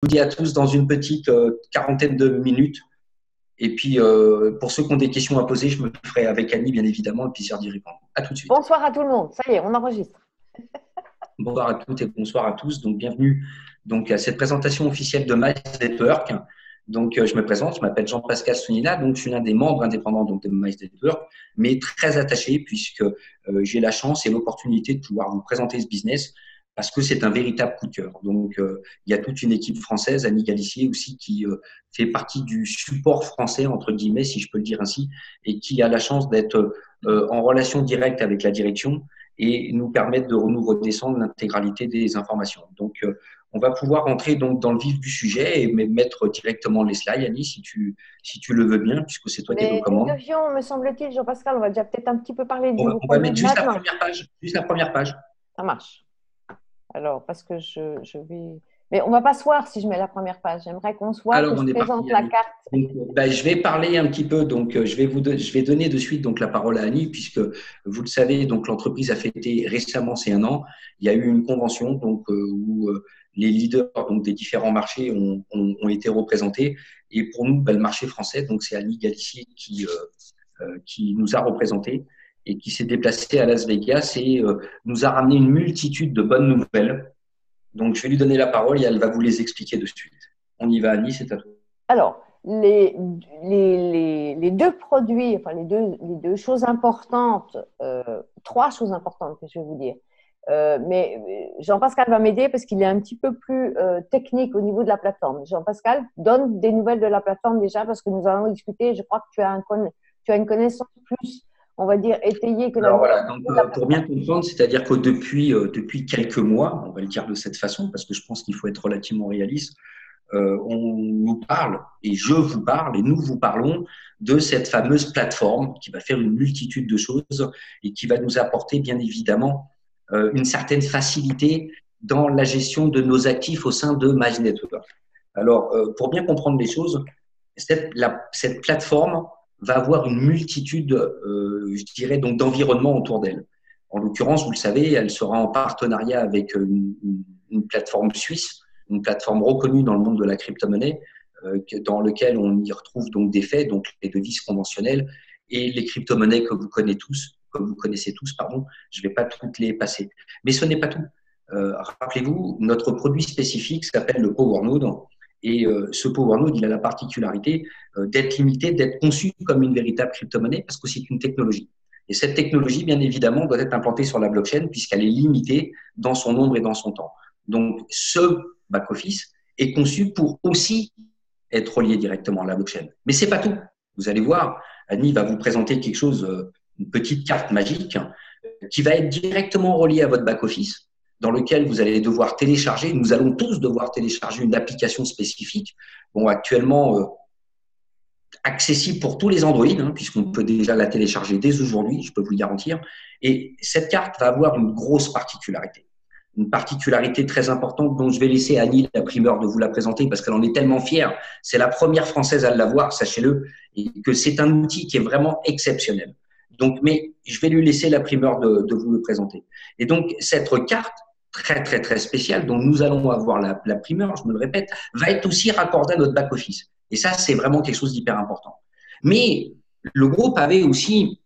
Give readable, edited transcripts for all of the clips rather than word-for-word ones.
vous dis à tous dans une petite quarantaine de minutes. Et puis, pour ceux qui ont des questions à poser, je me ferai avec Annie, bien évidemment, le plaisir d'y répondre. À tout de suite. Bonsoir à tout le monde. Ça y est, on enregistre. Bonsoir à toutes et bonsoir à tous. Donc, bienvenue à cette présentation officielle de Miles Network. Donc, je me présente, je m'appelle Jean-Pascal Sounina, donc je suis l'un des membres indépendants de Miles Network, mais très attaché puisque j'ai la chance et l'opportunité de pouvoir vous présenter ce business parce que c'est un véritable coup de cœur. Donc, il y a toute une équipe française, Annie Galissier aussi, qui fait partie du support français, entre guillemets, si je peux le dire ainsi, et qui a la chance d'être en relation directe avec la direction et nous permettre de nous redescendre l'intégralité des informations. Donc, on va pouvoir rentrer donc dans le vif du sujet et mettre directement les slides, Annie, si tu le veux bien, puisque c'est toi qui es aux Mais nous commandes. devions, me semble-t-il, Jean-Pascal, on va déjà peut-être un petit peu parler du On va produit mettre juste la maintenant. première page. Juste la première page. Ça marche. Alors, parce que je vais… Mais on ne va pas se voir si je mets la première page. J'aimerais qu'on se voit, que Alors, je on est présente parti, la Annie. carte. Donc, je vais parler un petit peu. Donc, je vais donner de suite donc la parole à Annie, puisque vous le savez, donc l'entreprise a fêté récemment ses 1 an. Il y a eu une convention où les leaders donc des différents marchés ont été représentés. Et pour nous, le marché français, donc c'est Annie Galissier qui nous a représentés et qui s'est déplacée à Las Vegas et nous a ramené une multitude de bonnes nouvelles. Donc, je vais lui donner la parole et elle va vous les expliquer de suite. On y va, Annie, c'est à toi. Alors, les deux produits, enfin les deux choses importantes, 3 choses importantes que je vais vous dire. Mais Jean-Pascal va m'aider parce qu'il est un petit peu plus technique au niveau de la plateforme. Jean-Pascal, donne des nouvelles de la plateforme déjà parce que nous allons discuter. Je crois que tu as une connaissance plus, on va dire, étayée que la Alors mienne. voilà, donc, pour bien comprendre, c'est-à-dire que depuis quelques mois, on va le dire de cette façon, parce que je pense qu'il faut être relativement réaliste, on nous parle, et je vous parle, et nous vous parlons de cette fameuse plateforme qui va faire une multitude de choses et qui va nous apporter bien évidemment une certaine facilité dans la gestion de nos actifs au sein de Miles Network. Alors, pour bien comprendre les choses, cette plateforme va avoir une multitude, je dirais, donc d'environnements autour d'elle. En l'occurrence, vous le savez, elle sera en partenariat avec une plateforme suisse, une plateforme reconnue dans le monde de la crypto-monnaie, dans lequel on y retrouve donc des faits, donc les devises conventionnelles et les crypto-monnaies que vous connaissez tous, pardon. Je ne vais pas toutes les passer. Mais ce n'est pas tout. Rappelez-vous, notre produit spécifique s'appelle le PowerNode. Et ce PowerNode, il a la particularité d'être limité, d'être conçu comme une véritable crypto-monnaie parce que c'est une technologie. Et cette technologie, bien évidemment, doit être implantée sur la blockchain puisqu'elle est limitée dans son nombre et dans son temps. Donc, ce back-office est conçu pour aussi être relié directement à la blockchain. Mais ce n'est pas tout. Vous allez voir, Annie va vous présenter quelque chose, une petite carte magique qui va être directement reliée à votre back-office, dans lequel vous allez devoir télécharger, nous allons tous devoir télécharger une application spécifique, bon, actuellement accessible pour tous les Android, puisqu'on peut déjà la télécharger dès aujourd'hui, je peux vous le garantir. Et cette carte va avoir une grosse particularité. Une particularité très importante dont je vais laisser Annie la primeur de vous la présenter parce qu'elle en est tellement fière. C'est la première française à l'avoir, sachez-le, et que c'est un outil qui est vraiment exceptionnel. Donc, mais je vais lui laisser la primeur de vous le présenter. Et donc, cette carte très, très, très spéciale dont nous allons avoir la primeur, je me le répète, va être aussi raccordée à notre back-office. Et ça, c'est vraiment quelque chose d'hyper important. Mais le groupe avait aussi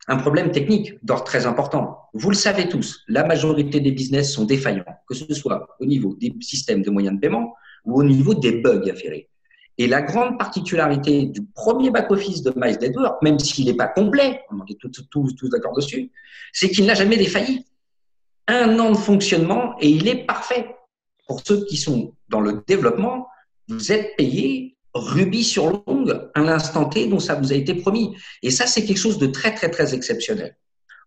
un problème technique d'ordre très important. Vous le savez tous, la majorité des business sont défaillants, que ce soit au niveau des systèmes de moyens de paiement ou au niveau des bugs afférés. Et la grande particularité du premier back-office de Miles Network, même s'il n'est pas complet, on est tous d'accord dessus, c'est qu'il n'a jamais défailli. 1 an de fonctionnement et il est parfait. Pour ceux qui sont dans le développement, vous êtes payé rubis sur l'ongle à l'instant T dont ça vous a été promis. Et ça, c'est quelque chose de très, très, très exceptionnel.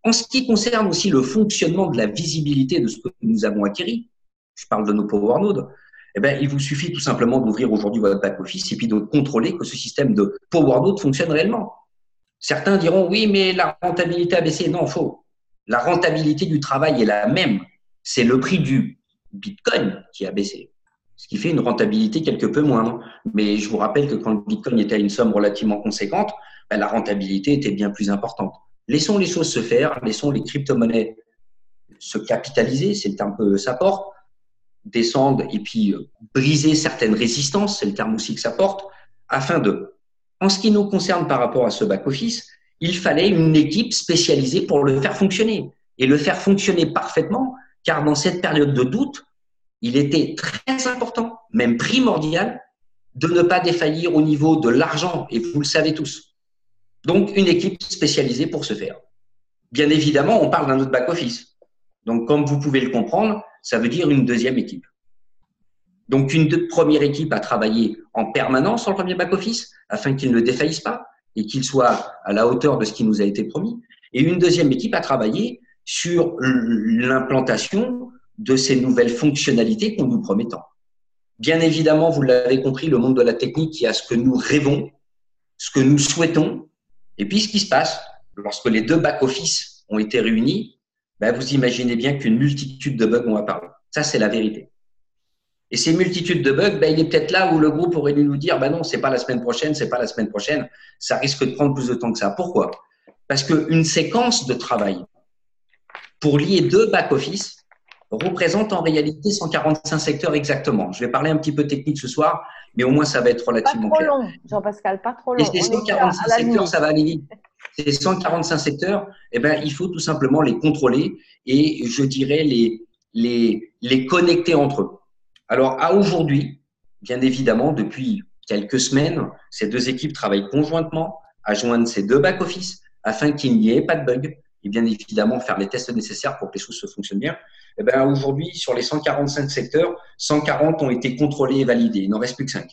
En ce qui concerne aussi le fonctionnement de la visibilité de ce que nous avons acquis, je parle de nos Power Nodes, eh bien, il vous suffit tout simplement d'ouvrir aujourd'hui votre back-office et puis de contrôler que ce système de Power Node fonctionne réellement. Certains diront, oui, mais la rentabilité a baissé. Non, faux. La rentabilité du travail est la même. C'est le prix du Bitcoin qui a baissé, ce qui fait une rentabilité quelque peu moindre. Mais je vous rappelle que quand le Bitcoin était à une somme relativement conséquente, la rentabilité était bien plus importante. Laissons les choses se faire, laissons les crypto-monnaies se capitaliser, c'est un peu sa porte. descendre et puis briser certaines résistances, c'est le terme aussi que ça porte, afin de, en ce qui nous concerne par rapport à ce back-office, il fallait une équipe spécialisée pour le faire fonctionner et le faire fonctionner parfaitement, car dans cette période de doute, il était très important, même primordial, de ne pas défaillir au niveau de l'argent, et vous le savez tous. Donc, une équipe spécialisée pour ce faire. Bien évidemment, on parle d'un autre back-office. Donc, comme vous pouvez le comprendre, ça veut dire une deuxième équipe. Donc, une première équipe a travaillé en permanence sur le premier back-office afin qu'il ne défaillisse pas et qu'il soit à la hauteur de ce qui nous a été promis. Et une deuxième équipe a travaillé sur l'implantation de ces nouvelles fonctionnalités qu'on nous promet tant. Bien évidemment, vous l'avez compris, le monde de la technique, il y a ce que nous rêvons, ce que nous souhaitons, et puis ce qui se passe lorsque les deux back-office ont été réunis, ben vous imaginez bien qu'une multitude de bugs vont apparaître. Ça, c'est la vérité. Et ces multitudes de bugs, ben, il est peut-être là où le groupe aurait dû nous dire, ben non, c'est pas la semaine prochaine, c'est pas la semaine prochaine. Ça risque de prendre plus de temps que ça. Pourquoi? Parce qu'une séquence de travail pour lier deux back-office représente en réalité 145 secteurs exactement. Je vais parler un petit peu technique ce soir, mais au moins ça va être relativement clair. Pas trop long, Jean-Pascal, pas trop long. Et ces 145 secteurs, ça va aller vite. Ces 145 secteurs, eh ben, il faut tout simplement les contrôler et je dirais les connecter entre eux. Alors, à aujourd'hui, bien évidemment, depuis quelques semaines, ces deux équipes travaillent conjointement à joindre ces deux back-office afin qu'il n'y ait pas de bug et bien évidemment faire les tests nécessaires pour que les choses se fonctionnent bien. Eh ben, aujourd'hui, sur les 145 secteurs, 140 ont été contrôlés et validés. Il n'en reste plus que 5.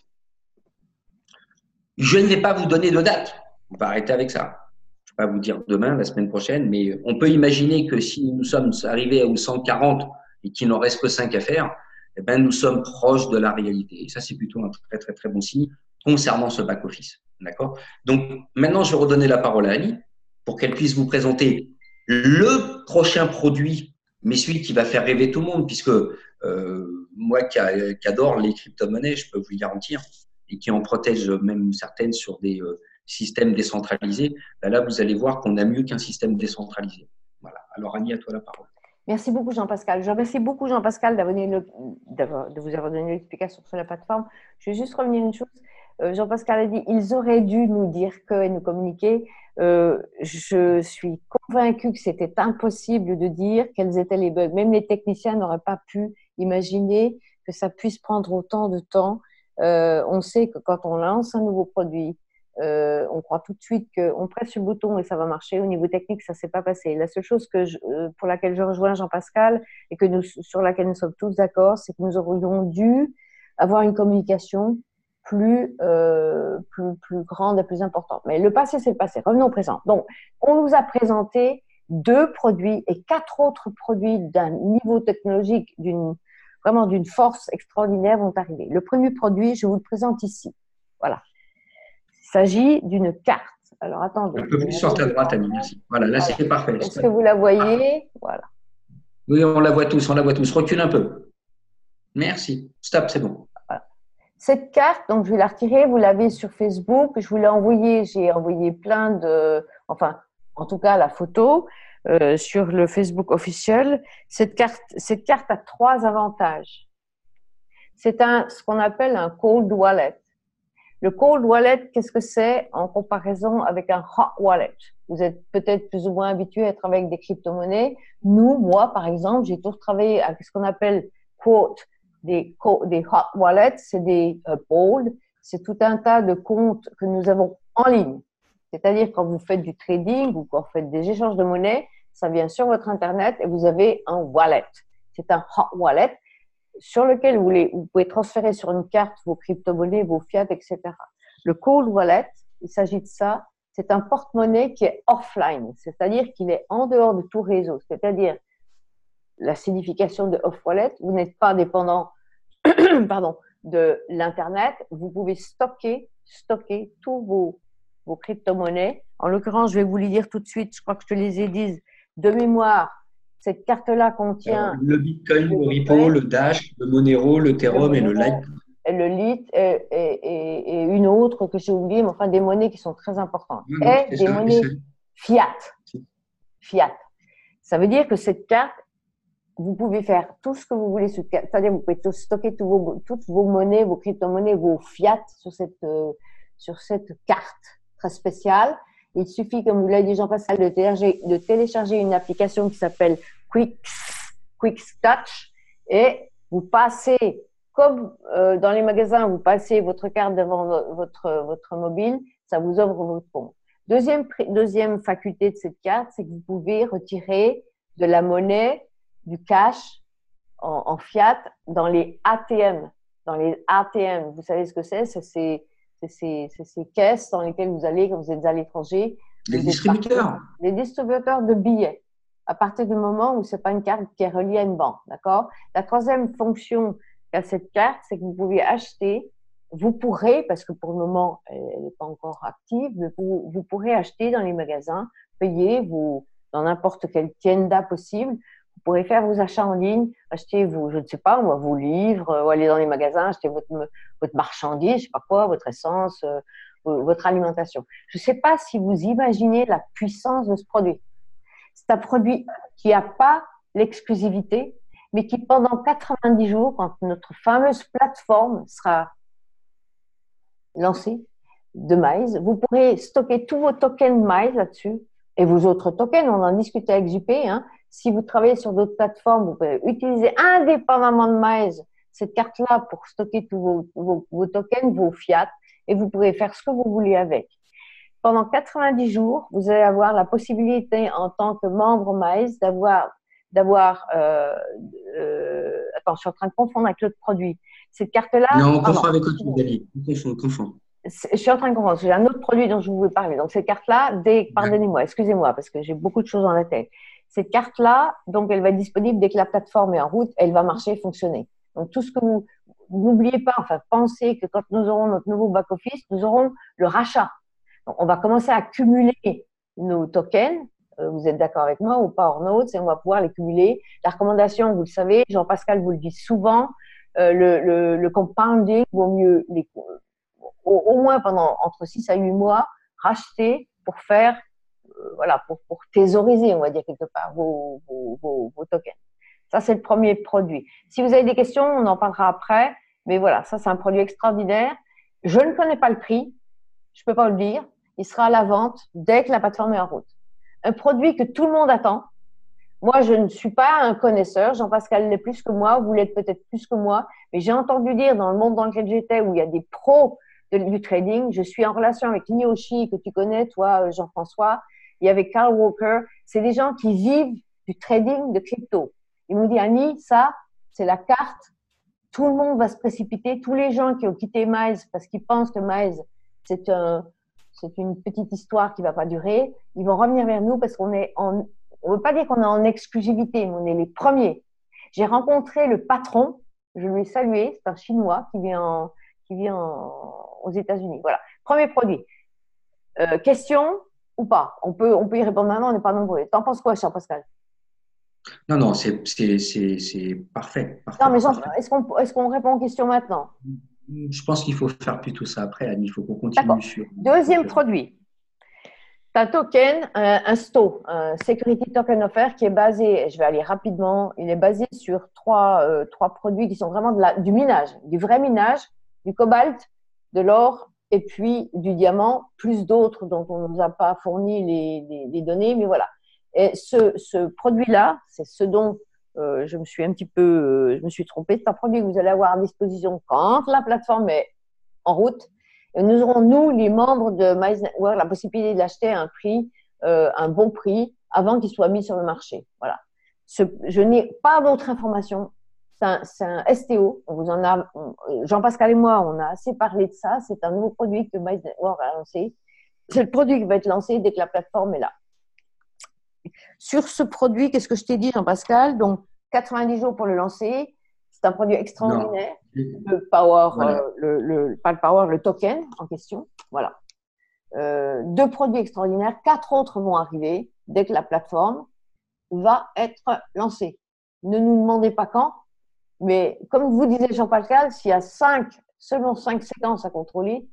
Je ne vais pas vous donner de date. On va arrêter avec ça. Je ne vais pas vous dire demain, la semaine prochaine, mais on peut imaginer que si nous sommes arrivés aux 140 et qu'il n'en reste que 5 à faire, eh ben, nous sommes proches de la réalité. Et ça, c'est plutôt un très, très, très bon signe concernant ce back-office. D'accord? Donc, maintenant, je vais redonner la parole à Ali pour qu'elle puisse vous présenter le prochain produit, mais celui qui va faire rêver tout le monde, puisque moi qui adore les crypto-monnaies, je peux vous le garantir, et qui en protège même certaines sur des systèmes décentralisés, là, vous allez voir qu'on a mieux qu'un système décentralisé. Voilà. Alors, Annie, à toi la parole. Merci beaucoup, Jean-Pascal. Je remercie beaucoup, Jean-Pascal, de vous avoir donné l'explication sur la plateforme. Je vais juste revenir une chose. Jean-Pascal a dit ils auraient dû nous dire que et nous communiquer. Je suis convaincue que c'était impossible de dire quels étaient les bugs. Même les techniciens n'auraient pas pu imaginer que ça puisse prendre autant de temps. On sait que quand on lance un nouveau produit, on croit tout de suite qu'on presse sur le bouton et ça va marcher. Au niveau technique, ça ne s'est pas passé. La seule chose pour laquelle je rejoins Jean-Pascal et sur laquelle nous sommes tous d'accord, c'est que nous aurions dû avoir une communication plus grande et plus importante. Mais le passé, c'est le passé. Revenons au présent. Donc, on nous a présenté 2 produits et 4 autres produits d'un niveau technologique vraiment d'une force extraordinaire vont arriver. Le premier produit, je vous le présente ici. Voilà. Il s'agit d'une carte. Alors, attendez. Un peu plus sur ta droite, Annie, merci. Voilà, là, c'est parfait. Est-ce que vous la voyez? Voilà. Oui, on la voit tous, on la voit tous. Recule un peu. Merci. Stop, c'est bon. Voilà. Cette carte, donc je vais la retirer, vous l'avez sur Facebook. Je vous l'ai envoyée, j'ai envoyé plein enfin, en tout cas, la photo sur le Facebook officiel. Cette carte a 3 avantages. C'est ce qu'on appelle un cold wallet. Le cold wallet, qu'est-ce que c'est en comparaison avec un hot wallet? Vous êtes peut-être plus ou moins habitué à travailler avec des crypto-monnaies. Moi, par exemple, j'ai toujours travaillé avec ce qu'on appelle des hot wallets, c'est des bold. C'est tout un tas de comptes que nous avons en ligne. C'est-à-dire quand vous faites du trading ou quand vous faites des échanges de monnaie, ça vient sur votre Internet et vous avez un wallet. C'est un hot wallet sur lequel vous pouvez transférer sur une carte vos crypto-monnaies, vos fiat, etc. Le cold wallet, il s'agit de ça, c'est un porte-monnaie qui est offline, c'est-à-dire qu'il est en dehors de tout réseau. C'est-à-dire, la signification de off-wallet, vous n'êtes pas dépendant de l'Internet, vous pouvez stocker tous vos crypto-monnaies. En l'occurrence, je vais vous les dire tout de suite, je crois que je te les ai dit de mémoire. Cette carte-là contient… Alors, le Bitcoin, le Ripple, le Dash, le Monero, le Ethereum et le Litecoin. Le Lite et une autre que j'ai oubliée, mais enfin des monnaies qui sont très importantes. Et des monnaies fiat. Ça veut dire que cette carte vous pouvez faire tout ce que vous voulez, c'est-à-dire vous pouvez stocker toutes vos monnaies, vos crypto-monnaies, vos fiat sur cette carte très spéciale. Il suffit, comme vous l'avez dit Jean-Pascal, de télécharger une application qui s'appelle Quick Touch et vous passez, comme dans les magasins, vous passez votre carte devant votre mobile, ça vous ouvre votre compte. Deuxième faculté de cette carte, c'est que vous pouvez retirer de la monnaie, du cash en fiat dans les ATM. Dans les ATM, vous savez ce que c'est? C'est ces caisses dans lesquelles vous allez quand vous êtes à l'étranger. Les distributeurs. Les distributeurs de billets. À partir du moment où ce n'est pas une carte qui est reliée à une banque, d'accord? La troisième fonction qu'a cette carte, c'est que vous pouvez acheter, vous pourrez, parce que pour le moment, elle n'est pas encore active, mais vous pourrez acheter dans les magasins, payer dans n'importe quelle tienda possible. Vous pourrez faire vos achats en ligne, acheter je ne sais pas, vos livres, ou aller dans les magasins, acheter votre marchandise, je ne sais pas quoi, votre essence, votre alimentation. Je ne sais pas si vous imaginez la puissance de ce produit. C'est un produit qui n'a pas l'exclusivité, mais qui pendant 90 jours, quand notre fameuse plateforme sera lancée de Mize, vous pourrez stocker tous vos tokens Mize là-dessus et vos autres tokens. On en discutait avec JP. Si vous travaillez sur d'autres plateformes, vous pouvez utiliser indépendamment de Mize cette carte-là pour stocker tous vos tokens, vos fiat, et vous pourrez faire ce que vous voulez avec. Pendant 90 jours, vous allez avoir la possibilité en tant que membre Mize d'avoir attends, je suis en train de confondre avec l'autre produit. Cette carte-là… Non, on confond avec autre chose, David. On confond. Je suis en train de comprendre. J'ai un autre produit dont je voulais parler. Donc, cette carte-là, pardonnez-moi, excusez-moi, parce que j'ai beaucoup de choses dans la tête. Cette carte-là, donc, elle va être disponible dès que la plateforme est en route, elle va marcher, fonctionner. Donc, tout ce que n'oubliez pas, enfin, pensez que quand nous aurons notre nouveau back-office, nous aurons le rachat. Donc, on va commencer à cumuler nos tokens. Vous êtes d'accord avec moi ou pas, Ornotes, et on va pouvoir les cumuler. La recommandation, vous le savez, Jean-Pascal vous le dit souvent, le compounding vaut mieux au moins pendant entre 6 à 8 mois, racheter pour faire, pour thésauriser, on va dire quelque part, vos tokens. Ça, c'est le premier produit. Si vous avez des questions, on en parlera après. Mais voilà, ça, c'est un produit extraordinaire. Je ne connais pas le prix. Je ne peux pas le dire. Il sera à la vente dès que la plateforme est en route. Un produit que tout le monde attend. Moi, je ne suis pas un connaisseur. Jean-Pascal l'est plus que moi. Vous l'êtes peut-être plus que moi. Mais j'ai entendu dire dans le monde dans lequel j'étais, où il y a des pros du trading, je suis en relation avec Niyoshi, que tu connais, toi, Jean-François, et avec Carl Walker. C'est des gens qui vivent du trading de crypto. Ils m'ont dit, Annie, ça, c'est la carte. Tout le monde va se précipiter. Tous les gens qui ont quitté Mize parce qu'ils pensent que Mize, c'est une petite histoire qui ne va pas durer, ils vont revenir vers nous parce on ne veut pas dire qu'on est en exclusivité, mais on est les premiers. J'ai rencontré le patron, je lui ai salué, c'est un Chinois qui vient aux États-Unis. Voilà, premier produit. Question ou pas? On peut y répondre maintenant, on n'est pas nombreux. T'en penses quoi, Jean-Pascal? Non, c'est parfait. Non, mais est-ce qu'on répond aux questions maintenant? Je pense qu'il faut faire plutôt ça après, Annie. Il faut qu'on continue sur… Deuxième produit. Tu as un token, un STO, un Security Token Offer, qui est basé, je vais aller rapidement, il est basé sur trois produits qui sont vraiment du minage, du vrai minage, du cobalt, de l'or et puis du diamant, plus d'autres dont on ne nous a pas fourni les données, mais voilà. Et ce produit-là, c'est ce dont je me suis trompée. C'est un produit que vous allez avoir à disposition quand la plateforme est en route. Et nous aurons, nous, les membres de Mize Network, la possibilité d'acheter à un bon prix avant qu'il soit mis sur le marché. Voilà. Je n'ai pas d'autres informations. C'est un STO. Jean-Pascal et moi, on a assez parlé de ça. C'est un nouveau produit que Mize Network a lancé. C'est le produit qui va être lancé dès que la plateforme est là. Sur ce produit, qu'est-ce que je t'ai dit, Jean-Pascal? Donc, 90 jours pour le lancer. C'est un produit extraordinaire. Le power, voilà. Pas le power, le token en question. Voilà. 2 produits extraordinaires. 4 autres vont arriver dès que la plateforme va être lancée. Ne nous demandez pas quand, mais comme vous disiez, Jean-Pascal, s'il y a seulement 5 séquences à contrôler,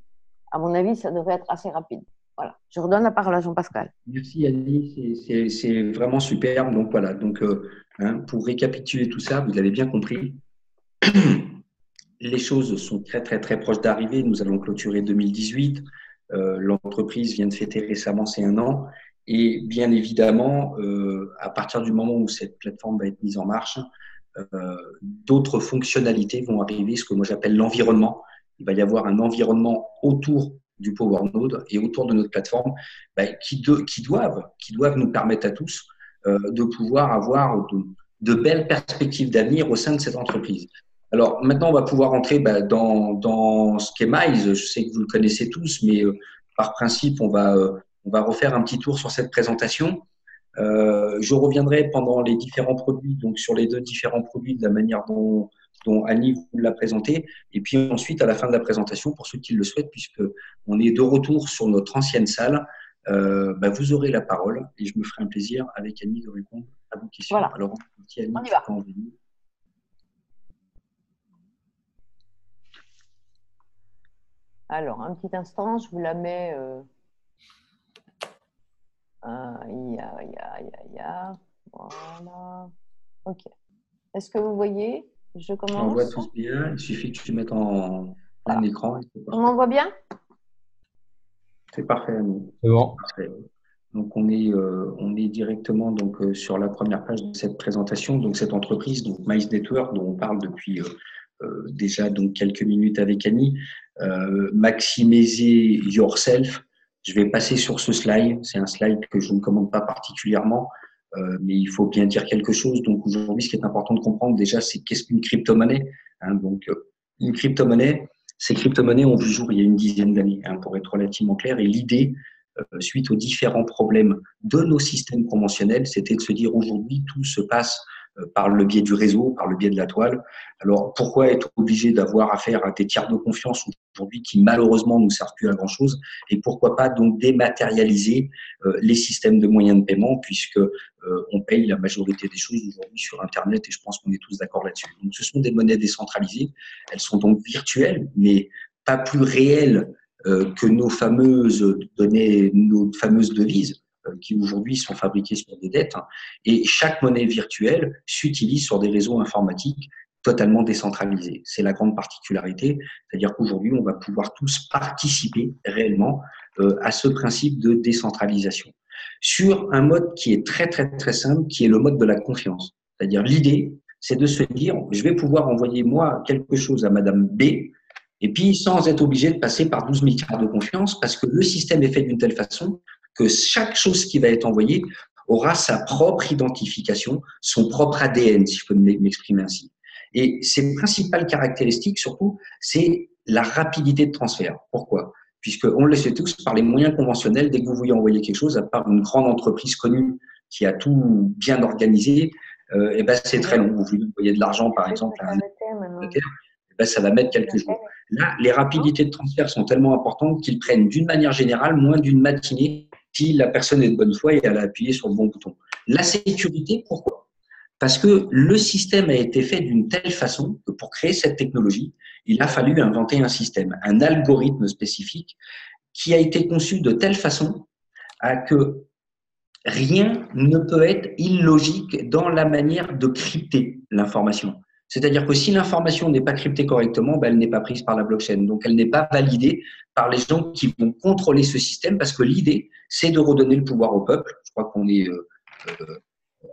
à mon avis, ça devrait être assez rapide. Voilà, je redonne la parole à Jean-Pascal. Merci Annie, c'est vraiment superbe. Donc voilà, donc, pour récapituler tout ça, vous l'avez bien compris, les choses sont très très très proches d'arriver. Nous allons clôturer 2018. L'entreprise vient de fêter récemment ses 1 an. Et bien évidemment, à partir du moment où cette plateforme va être mise en marche, d'autres fonctionnalités vont arriver, ce que moi j'appelle l'environnement. Il va y avoir un environnement autour du Power Node et autour de notre plateforme qui doivent nous permettre à tous de pouvoir avoir de belles perspectives d'avenir au sein de cette entreprise. Alors maintenant, on va pouvoir entrer dans ce qu'est Mize. Je sais que vous le connaissez tous, mais par principe, on va refaire un petit tour sur cette présentation. Je reviendrai pendant les différents produits, donc sur les 2 différents produits de la manière dont Annie vous l'a présenté. Et puis ensuite, à la fin de la présentation, pour ceux qui le souhaitent, puisque on est de retour sur notre ancienne salle, vous aurez la parole et je me ferai un plaisir avec Annie de répondre à vos questions. Voilà. Alors, Annie, on y va. Alors, un petit instant, je vous la mets. Voilà. OK. Est-ce que vous voyez? Je commence. On voit tous bien. Il suffit que tu mettes en plein écran. On m'en voit bien? C'est parfait, Annie. C'est bon. Parfait. Donc, on est directement sur la première page de cette présentation. Donc, cette entreprise, donc Mize Network, dont on parle depuis déjà quelques minutes avec Annie. Maximiser yourself. Je vais passer sur ce slide. C'est un slide que je ne commande pas particulièrement, mais il faut bien dire quelque chose. Donc, aujourd'hui, ce qui est important de comprendre déjà, c'est qu'est-ce qu'une crypto-monnaie. Donc, une crypto-monnaie, ces crypto-monnaies ont vu le jour il y a une dizaine d'années, pour être relativement clair. Et l'idée, suite aux différents problèmes de nos systèmes conventionnels, c'était de se dire aujourd'hui, tout se passe par le biais du réseau, par le biais de la toile. Alors, pourquoi être obligé d'avoir affaire à des tiers de confiance aujourd'hui qui malheureusement ne nous servent plus à grand-chose? Et pourquoi pas donc dématérialiser les systèmes de moyens de paiement, puisque on paye la majorité des choses aujourd'hui sur Internet, et je pense qu'on est tous d'accord là-dessus. Donc, ce sont des monnaies décentralisées. Elles sont donc virtuelles, mais pas plus réelles que nos fameuses devises qui aujourd'hui sont fabriquées sur des dettes. Et chaque monnaie virtuelle s'utilise sur des réseaux informatiques totalement décentralisés. C'est la grande particularité, c'est-à-dire qu'aujourd'hui, on va pouvoir tous participer réellement à ce principe de décentralisation sur un mode qui est très, très, très simple, qui est le mode de la confiance. C'est-à-dire l'idée, c'est de se dire, je vais pouvoir envoyer moi quelque chose à Madame B, et puis sans être obligé de passer par 12 milliards de confiance, parce que le système est fait d'une telle façon que chaque chose qui va être envoyée aura sa propre identification, son propre ADN, si je peux m'exprimer ainsi. Et ses principales caractéristiques, surtout, c'est la rapidité de transfert. Pourquoi? Puisqu'on le sait tous, par les moyens conventionnels, dès que vous voulez envoyer quelque chose, à part une grande entreprise connue qui a tout bien organisé, c'est très long. Vous voulez envoyer de l'argent, par exemple, à un notaire, ça va mettre quelques jours. Là, les rapidités de transfert sont tellement importantes qu'ils prennent d'une manière générale moins d'une matinée si la personne est de bonne foi et elle a appuyé sur le bon bouton. La sécurité, pourquoi? Parce que le système a été fait d'une telle façon que pour créer cette technologie, il a fallu inventer un système, un algorithme spécifique qui a été conçu de telle façon à que rien ne peut être illogique dans la manière de crypter l'information. C'est-à-dire que si l'information n'est pas cryptée correctement, elle n'est pas prise par la blockchain. Donc, elle n'est pas validée par les gens qui vont contrôler ce système parce que l'idée, c'est de redonner le pouvoir au peuple. Je crois qu'on est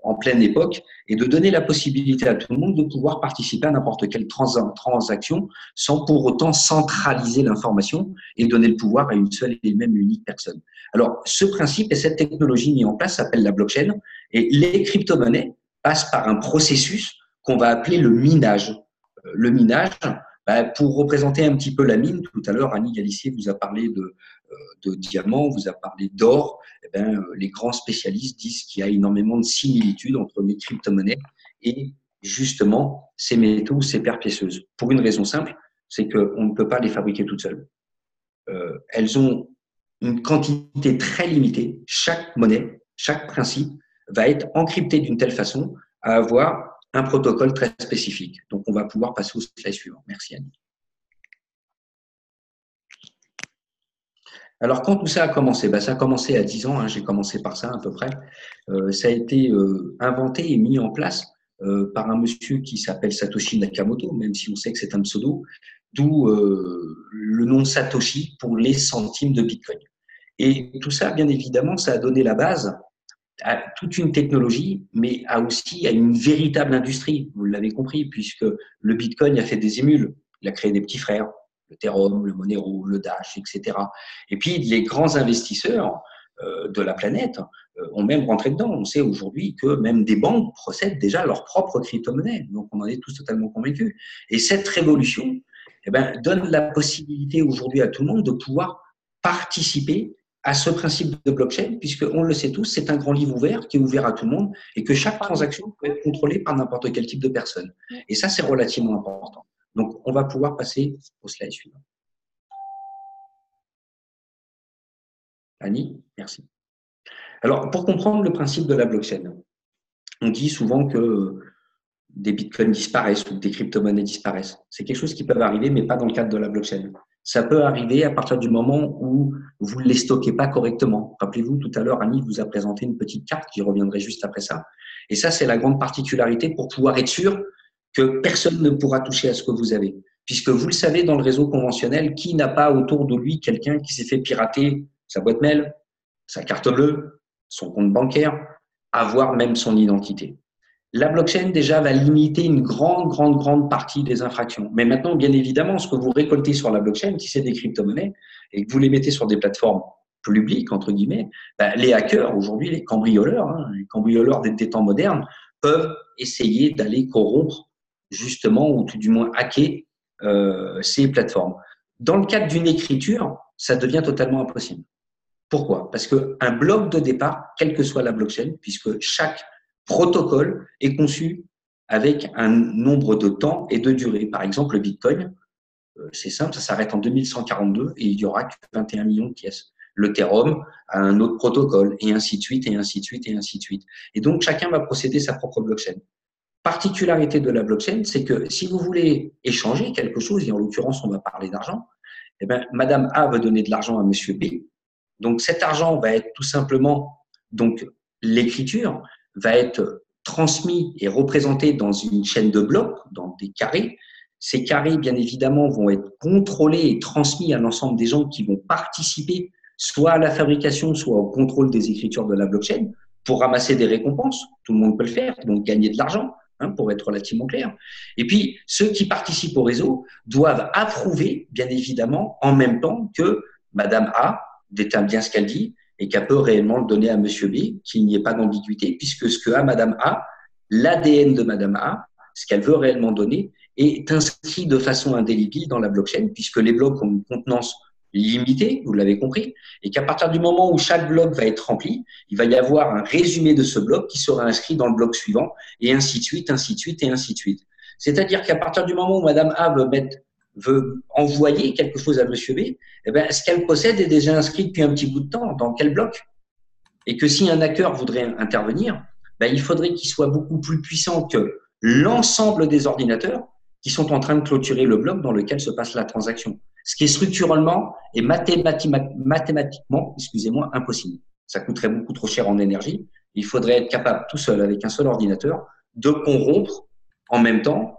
en pleine époque et de donner la possibilité à tout le monde de pouvoir participer à n'importe quelle transaction sans pour autant centraliser l'information et donner le pouvoir à une seule et même unique personne. Alors, ce principe et cette technologie mise en place s'appelle la blockchain et les crypto-monnaies passent par un processus qu'on va appeler le minage. Le minage, pour représenter un petit peu la mine, tout à l'heure, Annie Galissier vous a parlé de diamants, vous a parlé d'or. Les grands spécialistes disent qu'il y a énormément de similitudes entre les crypto-monnaies et justement ces métaux, ces pierres précieuses. Pour une raison simple, c'est qu'on ne peut pas les fabriquer toutes seules. Elles ont une quantité très limitée. Chaque monnaie, chaque principe va être encrypté d'une telle façon à avoir un protocole très spécifique. Donc, on va pouvoir passer au slide suivant. Merci, Annie. Alors, quand tout ça a commencé, ça a commencé à 10 ans, hein, j'ai commencé par ça à peu près. Ça a été inventé et mis en place par un monsieur qui s'appelle Satoshi Nakamoto, même si on sait que c'est un pseudo, d'où le nom Satoshi pour les centimes de Bitcoin. Et tout ça, bien évidemment, ça a donné la base à toute une technologie, mais aussi à une véritable industrie. Vous l'avez compris, puisque le Bitcoin a fait des émules. Il a créé des petits frères, le Ethereum, le Monero, le Dash, etc. Et puis, les grands investisseurs de la planète ont même rentré dedans. On sait aujourd'hui que même des banques procèdent déjà leur propre crypto-monnaie. Donc, on en est tous totalement convaincus. Et cette révolution donne la possibilité aujourd'hui à tout le monde de pouvoir participer à ce principe de blockchain, puisqu'on le sait tous, c'est un grand livre ouvert qui est ouvert à tout le monde et que chaque transaction peut être contrôlée par n'importe quel type de personne. Et ça, c'est relativement important. Donc, on va pouvoir passer au slide suivant. Annie, merci. Alors, pour comprendre le principe de la blockchain, on dit souvent que des bitcoins disparaissent ou que des crypto-monnaies disparaissent. C'est quelque chose qui peut arriver, mais pas dans le cadre de la blockchain. Ça peut arriver à partir du moment où vous ne les stockez pas correctement. Rappelez-vous, tout à l'heure, Annie vous a présenté une petite carte, j'y reviendrai juste après ça. Et ça, c'est la grande particularité pour pouvoir être sûr que personne ne pourra toucher à ce que vous avez. Puisque vous le savez, dans le réseau conventionnel, qui n'a pas autour de lui quelqu'un qui s'est fait pirater sa boîte mail, sa carte bleue, son compte bancaire, voire même son identité. La blockchain, déjà, va limiter une grande partie des infractions. Mais maintenant, bien évidemment, ce que vous récoltez sur la blockchain, si c'est des crypto-monnaies, et que vous les mettez sur des plateformes publiques, entre guillemets, les hackers, aujourd'hui, les cambrioleurs des temps modernes, peuvent essayer d'aller corrompre, justement, ou tout du moins hacker ces plateformes. Dans le cadre d'une écriture, ça devient totalement impossible. Pourquoi? Parce qu'un bloc de départ, quelle que soit la blockchain, puisque chaque protocole est conçu avec un nombre de temps et de durée. Par exemple, le Bitcoin, c'est simple, ça s'arrête en 2142 et il n'y aura que 21 millions de pièces. Le Ethereum a un autre protocole et ainsi de suite, et ainsi de suite, et ainsi de suite. Et donc, chacun va procéder sa propre blockchain. Particularité de la blockchain, c'est que si vous voulez échanger quelque chose, et en l'occurrence, on va parler d'argent, Madame A va donner de l'argent à Monsieur B. Donc, cet argent va être tout simplement, donc, l'écriture va être transmis et représenté dans une chaîne de blocs, dans des carrés. Ces carrés, bien évidemment, vont être contrôlés et transmis à l'ensemble des gens qui vont participer soit à la fabrication, soit au contrôle des écritures de la blockchain pour ramasser des récompenses. Tout le monde peut le faire, donc gagner de l'argent, pour être relativement clair. Et puis, ceux qui participent au réseau doivent approuver, bien évidemment, en même temps que Madame A détient bien ce qu'elle dit et qu'elle peut réellement le donner à Monsieur B, qu'il n'y ait pas d'ambiguïté, puisque ce que a Madame A, l'ADN de Madame A, ce qu'elle veut réellement donner, est inscrit de façon indélébile dans la blockchain, puisque les blocs ont une contenance limitée, vous l'avez compris, et qu'à partir du moment où chaque bloc va être rempli, il va y avoir un résumé de ce bloc qui sera inscrit dans le bloc suivant, et ainsi de suite, ainsi de suite, et ainsi de suite. C'est-à-dire qu'à partir du moment où Madame A veut envoyer quelque chose à Monsieur B, ce qu'elle possède est déjà inscrit depuis un petit bout de temps. Dans quel bloc? Et que si un hacker voudrait intervenir, il faudrait qu'il soit beaucoup plus puissant que l'ensemble des ordinateurs qui sont en train de clôturer le bloc dans lequel se passe la transaction. Ce qui est structurellement et mathématiquement, impossible. Ça coûterait beaucoup trop cher en énergie. Il faudrait être capable, tout seul, avec un seul ordinateur, de corrompre en même temps,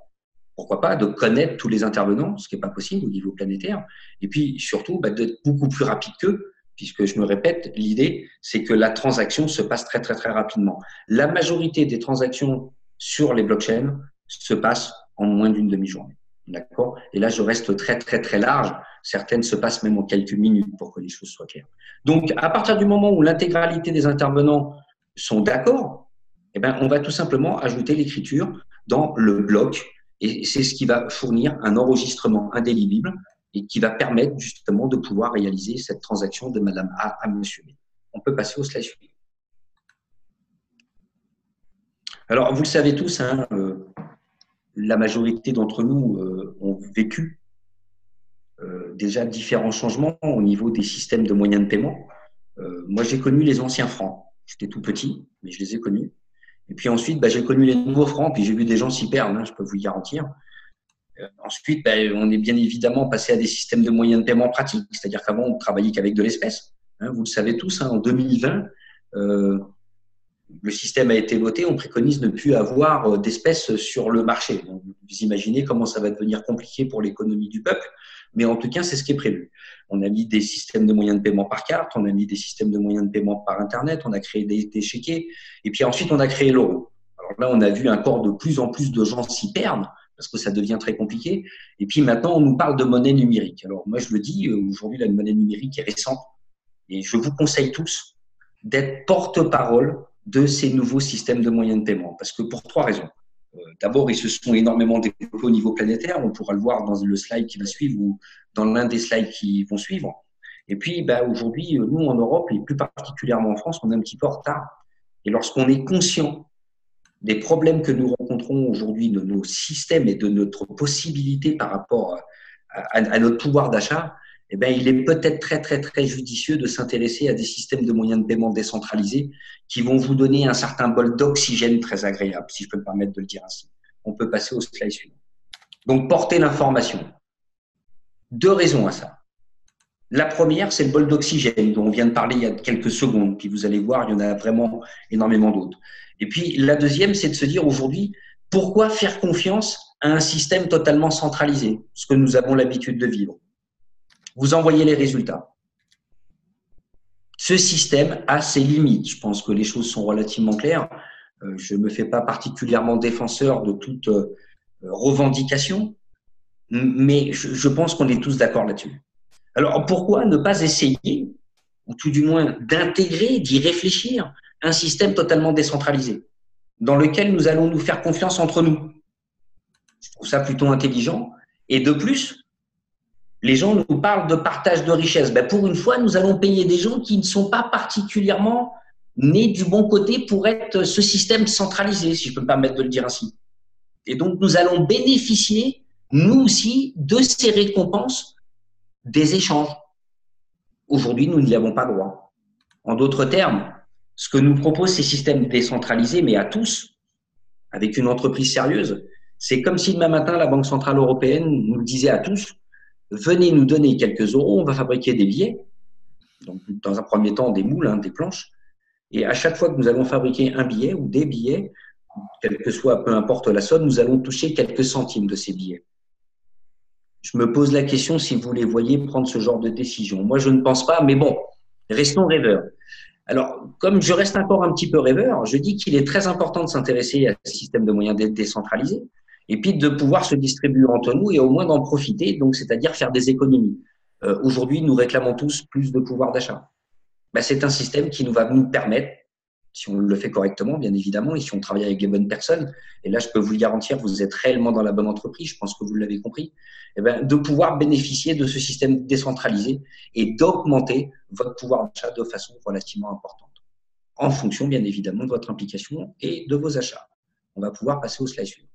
pourquoi pas, de connaître tous les intervenants, ce qui n'est pas possible au niveau planétaire, et puis surtout d'être beaucoup plus rapide qu'eux, puisque je me répète, l'idée, c'est que la transaction se passe très rapidement. La majorité des transactions sur les blockchains se passent en moins d'une demi-journée. D'accord? Et là, je reste très large. Certaines se passent même en quelques minutes pour que les choses soient claires. Donc, à partir du moment où l'intégralité des intervenants sont d'accord, on va tout simplement ajouter l'écriture dans le bloc. Et c'est ce qui va fournir un enregistrement indélébile et qui va permettre justement de pouvoir réaliser cette transaction de Madame A à Monsieur B. On peut passer au slide suivant. Alors, vous le savez tous, la majorité d'entre nous ont vécu déjà différents changements au niveau des systèmes de moyens de paiement. Moi, j'ai connu les anciens francs. J'étais tout petit, mais je les ai connus. Et puis ensuite, j'ai connu les nouveaux francs, puis j'ai vu des gens s'y perdre, je peux vous le garantir. Ensuite, on est bien évidemment passé à des systèmes de moyens de paiement pratiques, c'est-à-dire qu'avant, on travaillait qu'avec de l'espèce. Vous le savez tous, en 2020, le système a été voté, on préconise ne plus avoir d'espèces sur le marché. Donc, vous imaginez comment ça va devenir compliqué pour l'économie du peuple, mais en tout cas, c'est ce qui est prévu. On a mis des systèmes de moyens de paiement par carte, on a mis des systèmes de moyens de paiement par Internet, on a créé des chéquiers, et puis ensuite, on a créé l'euro. Alors là, on a vu encore de plus en plus de gens s'y perdre, parce que ça devient très compliqué. Et puis maintenant, on nous parle de monnaie numérique. Alors moi, je le dis, aujourd'hui, la monnaie numérique est récente, et je vous conseille tous d'être porte-parole de ces nouveaux systèmes de moyens de paiement. Parce que pour 3 raisons. D'abord, ils se sont énormément développés au niveau planétaire. On pourra le voir dans le slide qui va suivre ou dans l'un des slides qui vont suivre. Et puis, aujourd'hui, nous, en Europe, et plus particulièrement en France, on est un petit peu en retard. Et lorsqu'on est conscient des problèmes que nous rencontrons aujourd'hui de nos systèmes et de notre possibilité par rapport à notre pouvoir d'achat, il est peut-être très, très, très judicieux de s'intéresser à des systèmes de moyens de paiement décentralisés qui vont vous donner un certain bol d'oxygène très agréable, si je peux me permettre de le dire ainsi. On peut passer au slide suivant. Donc, porter l'information. 2 raisons à ça. La première, c'est le bol d'oxygène dont on vient de parler il y a quelques secondes. Puis vous allez voir, il y en a vraiment énormément d'autres. Et puis, la deuxième, c'est de se dire aujourd'hui, pourquoi faire confiance à un système totalement centralisé, ce que nous avons l'habitude de vivre. Vous envoyez les résultats. Ce système a ses limites. Je pense que les choses sont relativement claires. Je ne me fais pas particulièrement défenseur de toute revendication, mais je pense qu'on est tous d'accord là-dessus. Alors, pourquoi ne pas essayer, ou tout du moins d'intégrer, d'y réfléchir, un système totalement décentralisé, dans lequel nous allons nous faire confiance entre nous? Je trouve ça plutôt intelligent. Et de plus, les gens nous parlent de partage de richesse. Pour une fois, nous allons payer des gens qui ne sont pas particulièrement nés du bon côté pour être ce système centralisé, si je peux me permettre de le dire ainsi. Et donc, nous allons bénéficier, nous aussi, de ces récompenses des échanges. Aujourd'hui, nous n'y avons pas droit. En d'autres termes, ce que nous proposent ces systèmes décentralisés, mais à tous, avec une entreprise sérieuse, c'est comme si demain matin, la Banque Centrale Européenne nous le disait à tous, venez nous donner quelques euros, on va fabriquer des billets, donc dans un premier temps des moules, des planches, et à chaque fois que nous allons fabriquer un billet ou des billets, quelle que soit, peu importe la somme, nous allons toucher quelques centimes de ces billets. Je me pose la question si vous les voyez prendre ce genre de décision. Moi, je ne pense pas, mais bon, restons rêveurs. Alors, comme je reste encore un petit peu rêveur, je dis qu'il est très important de s'intéresser à ce système de moyens décentralisés et puis de pouvoir se distribuer entre nous et au moins d'en profiter, donc c'est-à-dire faire des économies. Aujourd'hui, nous réclamons tous plus de pouvoir d'achat. C'est un système qui va nous permettre, si on le fait correctement, bien évidemment, et si on travaille avec les bonnes personnes, et là, je peux vous le garantir, vous êtes réellement dans la bonne entreprise, je pense que vous l'avez compris, de pouvoir bénéficier de ce système décentralisé et d'augmenter votre pouvoir d'achat de façon relativement importante, en fonction, bien évidemment, de votre implication et de vos achats. On va pouvoir passer au slide suivant.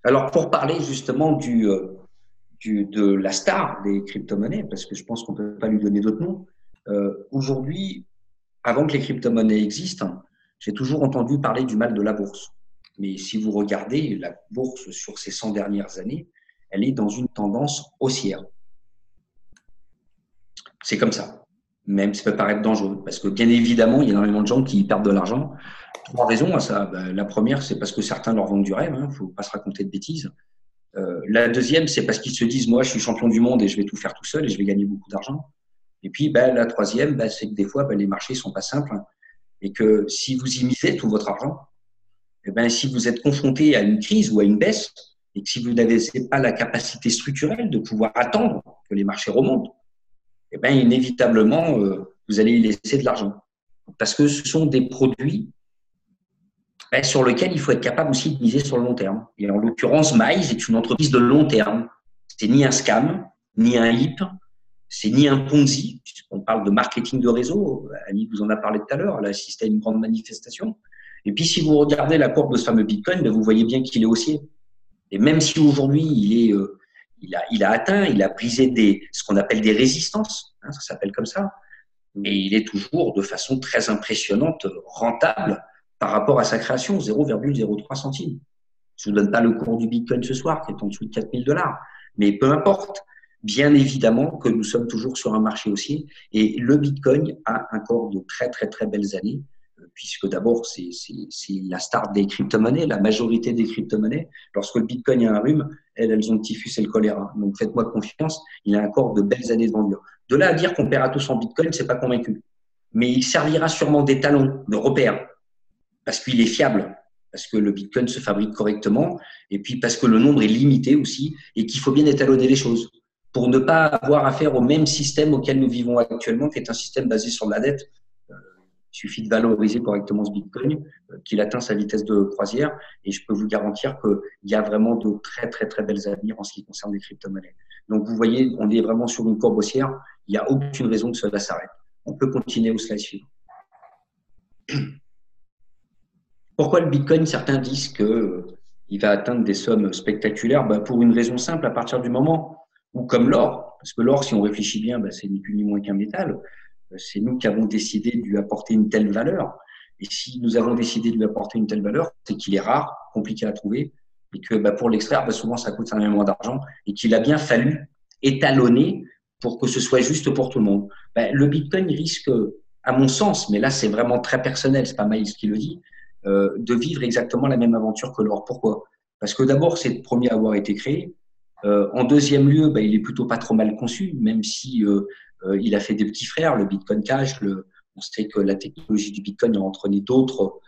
Alors, pour parler justement de la star des crypto-monnaies, parce que je pense qu'on ne peut pas lui donner d'autres noms, aujourd'hui, avant que les crypto-monnaies existent, j'ai toujours entendu parler du mal de la bourse. Mais si vous regardez la bourse sur ces 100 dernières années, elle est dans une tendance haussière. C'est comme ça. Même ça peut paraître dangereux, parce que bien évidemment, il y a énormément de gens qui perdent de l'argent. 3 raisons à ça. La première, c'est parce que certains leur vendent du rêve, il ne faut pas se raconter de bêtises. La deuxième, c'est parce qu'ils se disent, moi, je suis champion du monde et je vais tout faire tout seul et je vais gagner beaucoup d'argent. Et puis, la troisième, c'est que des fois, les marchés ne sont pas simples et que si vous y misez tout votre argent, si vous êtes confronté à une crise ou à une baisse et que si vous n'avez pas la capacité structurelle de pouvoir attendre que les marchés remontent, inévitablement, vous allez y laisser de l'argent. Parce que ce sont des produits sur lesquels il faut être capable aussi de miser sur le long terme. Et en l'occurrence, Maïs est une entreprise de long terme. C'est ni un scam, ni un HIP, c'est ni un Ponzi. On parle de marketing de réseau. Annie vous en a parlé tout à l'heure. Elle a assisté à une grande manifestation. Et puis, si vous regardez la courbe de ce fameux Bitcoin, vous voyez bien qu'il est haussier. Et même si aujourd'hui, il a atteint, il a brisé ce qu'on appelle des résistances, ça s'appelle comme ça, mais il est toujours de façon très impressionnante, rentable par rapport à sa création, 0,03 centimes. Je ne vous donne pas le cours du Bitcoin ce soir, qui est en dessous de 4000 $. Mais peu importe. Bien évidemment que nous sommes toujours sur un marché haussier et le Bitcoin a encore de très, très, très belles années, puisque d'abord, c'est la start des crypto-monnaies, la majorité des crypto-monnaies. Lorsque le Bitcoin a un rhume, elles ont le typhus et le choléra. Donc, faites-moi confiance, il a encore de belles années devant lui. De là à dire qu'on paiera tous en Bitcoin, c'est pas convaincu. Mais il servira sûrement d'étalon, de repère, parce qu'il est fiable, parce que le Bitcoin se fabrique correctement, et puis parce que le nombre est limité aussi, et qu'il faut bien étalonner les choses pour ne pas avoir affaire au même système auquel nous vivons actuellement, qui est un système basé sur la dette. Il suffit de valoriser correctement ce Bitcoin, qu'il atteint sa vitesse de croisière, et je peux vous garantir qu'il y a vraiment de très, très, très belles avenirs en ce qui concerne les crypto-monnaies. Donc, vous voyez, on est vraiment sur une courbe haussière. Il n'y a aucune raison que cela s'arrête. On peut continuer au slide suivant. Pourquoi le Bitcoin? Certains disent qu'il va atteindre des sommes spectaculaires. Pour une raison simple, à partir du moment où, comme l'or, parce que l'or, si on réfléchit bien, c'est ni plus ni moins qu'un métal, c'est nous qui avons décidé de lui apporter une telle valeur. Et si nous avons décidé de lui apporter une telle valeur, c'est qu'il est rare, compliqué à trouver, et que pour l'extraire, souvent ça coûte énormément d'argent, et qu'il a bien fallu étalonner pour que ce soit juste pour tout le monde. Le Bitcoin risque, à mon sens, mais là c'est vraiment très personnel, c'est pas Miles qui le dit, de vivre exactement la même aventure que l'or. Pourquoi? Parce que d'abord, c'est le premier à avoir été créé. En deuxième lieu, il est plutôt pas trop mal conçu, même si il a fait des petits frères, le Bitcoin Cash. On sait que la technologie du Bitcoin a entraîné d'autres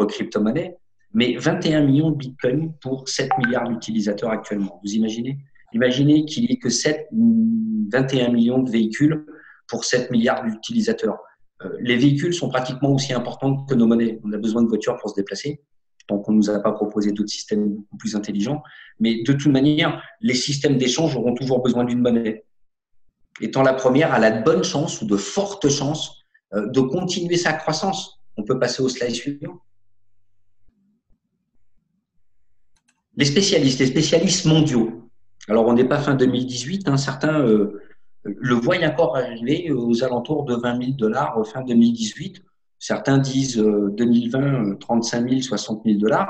crypto-monnaies. Mais 21 millions de Bitcoin pour 7 milliards d'utilisateurs actuellement. Vous imaginez? Imaginez qu'il n'y ait que 21 millions de véhicules pour 7 milliards d'utilisateurs. Les véhicules sont pratiquement aussi importants que nos monnaies. On a besoin de voitures pour se déplacer, tant qu'on ne nous a pas proposé d'autres systèmes beaucoup plus intelligents. Mais de toute manière, les systèmes d'échange auront toujours besoin d'une monnaie. Étant la première, a la bonne chance ou de fortes chances de continuer sa croissance. On peut passer au slide suivant. Les spécialistes mondiaux. Alors, on n'est pas fin 2018, certains le voient encore arriver aux alentours de 20 000 $ fin 2018. Certains disent 2020, 35 000, 60 000 $.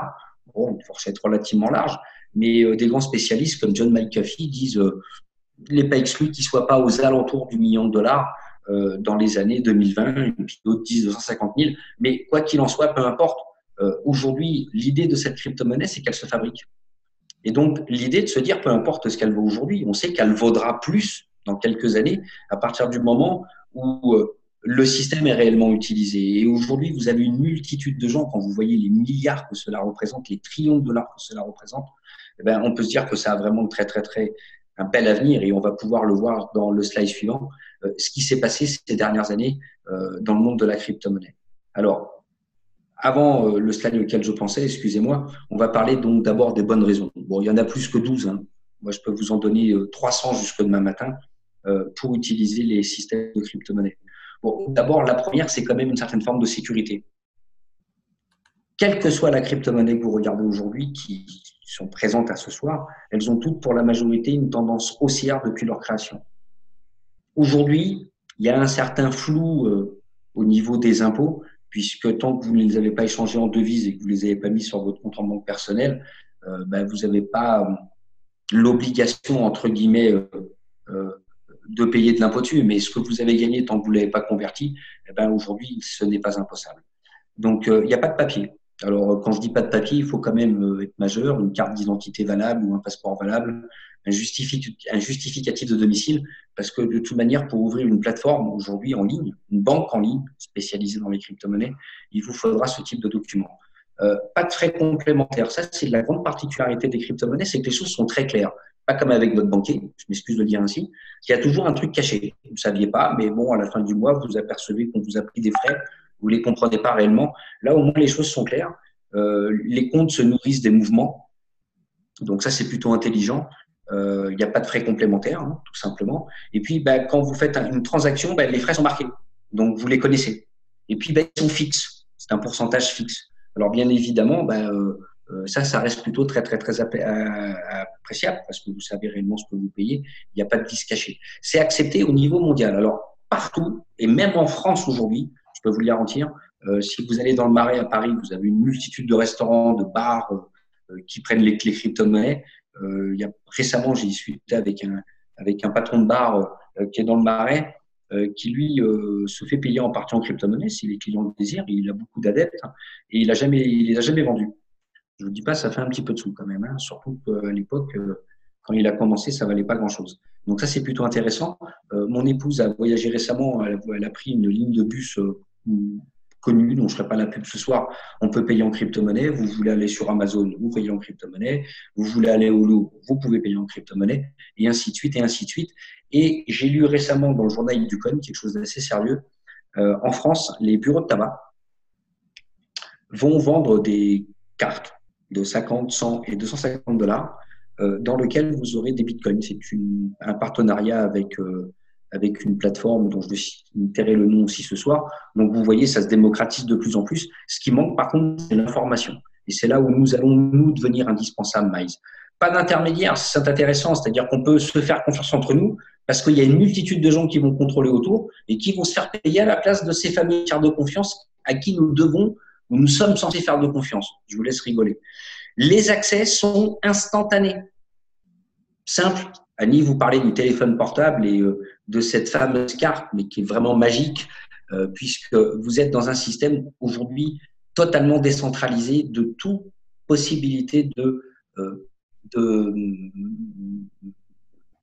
Bon, une fourchette relativement large, mais des grands spécialistes comme John McAfee disent il n'est pas exclu qu'il ne soit pas aux alentours du million de dollars dans les années 2020, et puis d'autres disent 250 000. Mais quoi qu'il en soit, peu importe, aujourd'hui, l'idée de cette crypto-monnaie, c'est qu'elle se fabrique. Et donc, l'idée de se dire, peu importe ce qu'elle vaut aujourd'hui, on sait qu'elle vaudra plus dans quelques années à partir du moment où le système est réellement utilisé. Et aujourd'hui, vous avez une multitude de gens, quand vous voyez les milliards que cela représente, les trillions de dollars que cela représente, on peut se dire que ça a vraiment un bel avenir, et on va pouvoir le voir dans le slide suivant, ce qui s'est passé ces dernières années dans le monde de la crypto-monnaie. Alors, avant le slide auquel je pensais, excusez-moi, on va parler donc d'abord des bonnes raisons. Bon, il y en a plus que 12. Moi, je peux vous en donner 300 jusque demain matin pour utiliser les systèmes de crypto-monnaie. Bon, d'abord, la première, c'est quand même une certaine forme de sécurité. Quelle que soit la crypto-monnaie que vous regardez aujourd'hui, qui sont présentes à ce soir, elles ont toutes pour la majorité une tendance haussière depuis leur création. Aujourd'hui, il y a un certain flou au niveau des impôts, puisque tant que vous ne les avez pas échangés en devises et que vous ne les avez pas mis sur votre compte en banque personnel, vous n'avez pas l'obligation, entre guillemets, de payer de l'impôt dessus. Mais ce que vous avez gagné tant que vous ne l'avez pas converti, aujourd'hui, ce n'est pas impossible. Donc, il n'y a pas de papier. Alors, quand je dis pas de papier, il faut quand même être majeur, une carte d'identité valable ou un passeport valable, un justificatif de domicile, parce que de toute manière, pour ouvrir une plateforme aujourd'hui en ligne, une banque en ligne spécialisée dans les crypto-monnaies, il vous faudra ce type de document. Pas de frais complémentaires. Ça, c'est la grande particularité des crypto-monnaies, c'est que les choses sont très claires. Pas comme avec votre banquier, je m'excuse de le dire ainsi, il y a toujours un truc caché. Vous ne saviez pas, mais bon, à la fin du mois, vous apercevez qu'on vous a pris des frais, vous ne les comprenez pas réellement. Là, au moins, les choses sont claires. Les comptes se nourrissent des mouvements. Donc, ça, c'est plutôt intelligent. Il n'y a pas de frais complémentaires, tout simplement. Et puis, quand vous faites une transaction, les frais sont marqués. Donc, vous les connaissez. Et puis, ils sont fixes. C'est un pourcentage fixe. Alors, bien évidemment, ça reste plutôt très, très, très appréciable parce que vous savez réellement ce que vous payez. Il n'y a pas de vice caché. C'est accepté au niveau mondial. Alors, partout, et même en France aujourd'hui, je peux vous le garantir, si vous allez dans le Marais à Paris, vous avez une multitude de restaurants, de bars, qui prennent les crypto-monnaies. Récemment, j'ai discuté avec un patron de bar qui est dans le Marais, qui lui se fait payer en partie en crypto-monnaie si les clients le désirent. Il a beaucoup d'adeptes, hein, et il les a jamais vendus. Je vous dis pas, ça fait un petit peu de sous quand même, hein, surtout qu'à l'époque, quand il a commencé, ça valait pas grand-chose. Donc ça, c'est plutôt intéressant. Mon épouse a voyagé récemment, elle a pris une ligne de bus connue, dont je ne ferai pas la pub ce soir. On peut payer en crypto-monnaie. Vous voulez aller sur Amazon, vous payez en crypto-monnaie. Vous voulez aller au Louvre, vous pouvez payer en crypto-monnaie, et ainsi de suite, et ainsi de suite. Et j'ai lu récemment dans le journal du Coin quelque chose d'assez sérieux. En France, les bureaux de tabac vont vendre des cartes de 50, 100 et 250 dollars dans lequel vous aurez des bitcoins. C'est un partenariat avec une plateforme dont je vais tairai le nom aussi ce soir. Donc, vous voyez, ça se démocratise de plus en plus. Ce qui manque, par contre, c'est l'information. Et c'est là où nous allons, nous, devenir indispensables, Maïs. Pas d'intermédiaire, c'est intéressant. C'est-à-dire qu'on peut se faire confiance entre nous parce qu'il y a une multitude de gens qui vont contrôler autour et qui vont se faire payer à la place de ces fameux tiers de confiance à qui nous devons ou nous sommes censés faire de confiance. Je vous laisse rigoler. Les accès sont instantanés. Simple. Annie, vous parlez du téléphone portable et de cette fameuse carte, mais qui est vraiment magique, puisque vous êtes dans un système aujourd'hui totalement décentralisé de toute possibilité de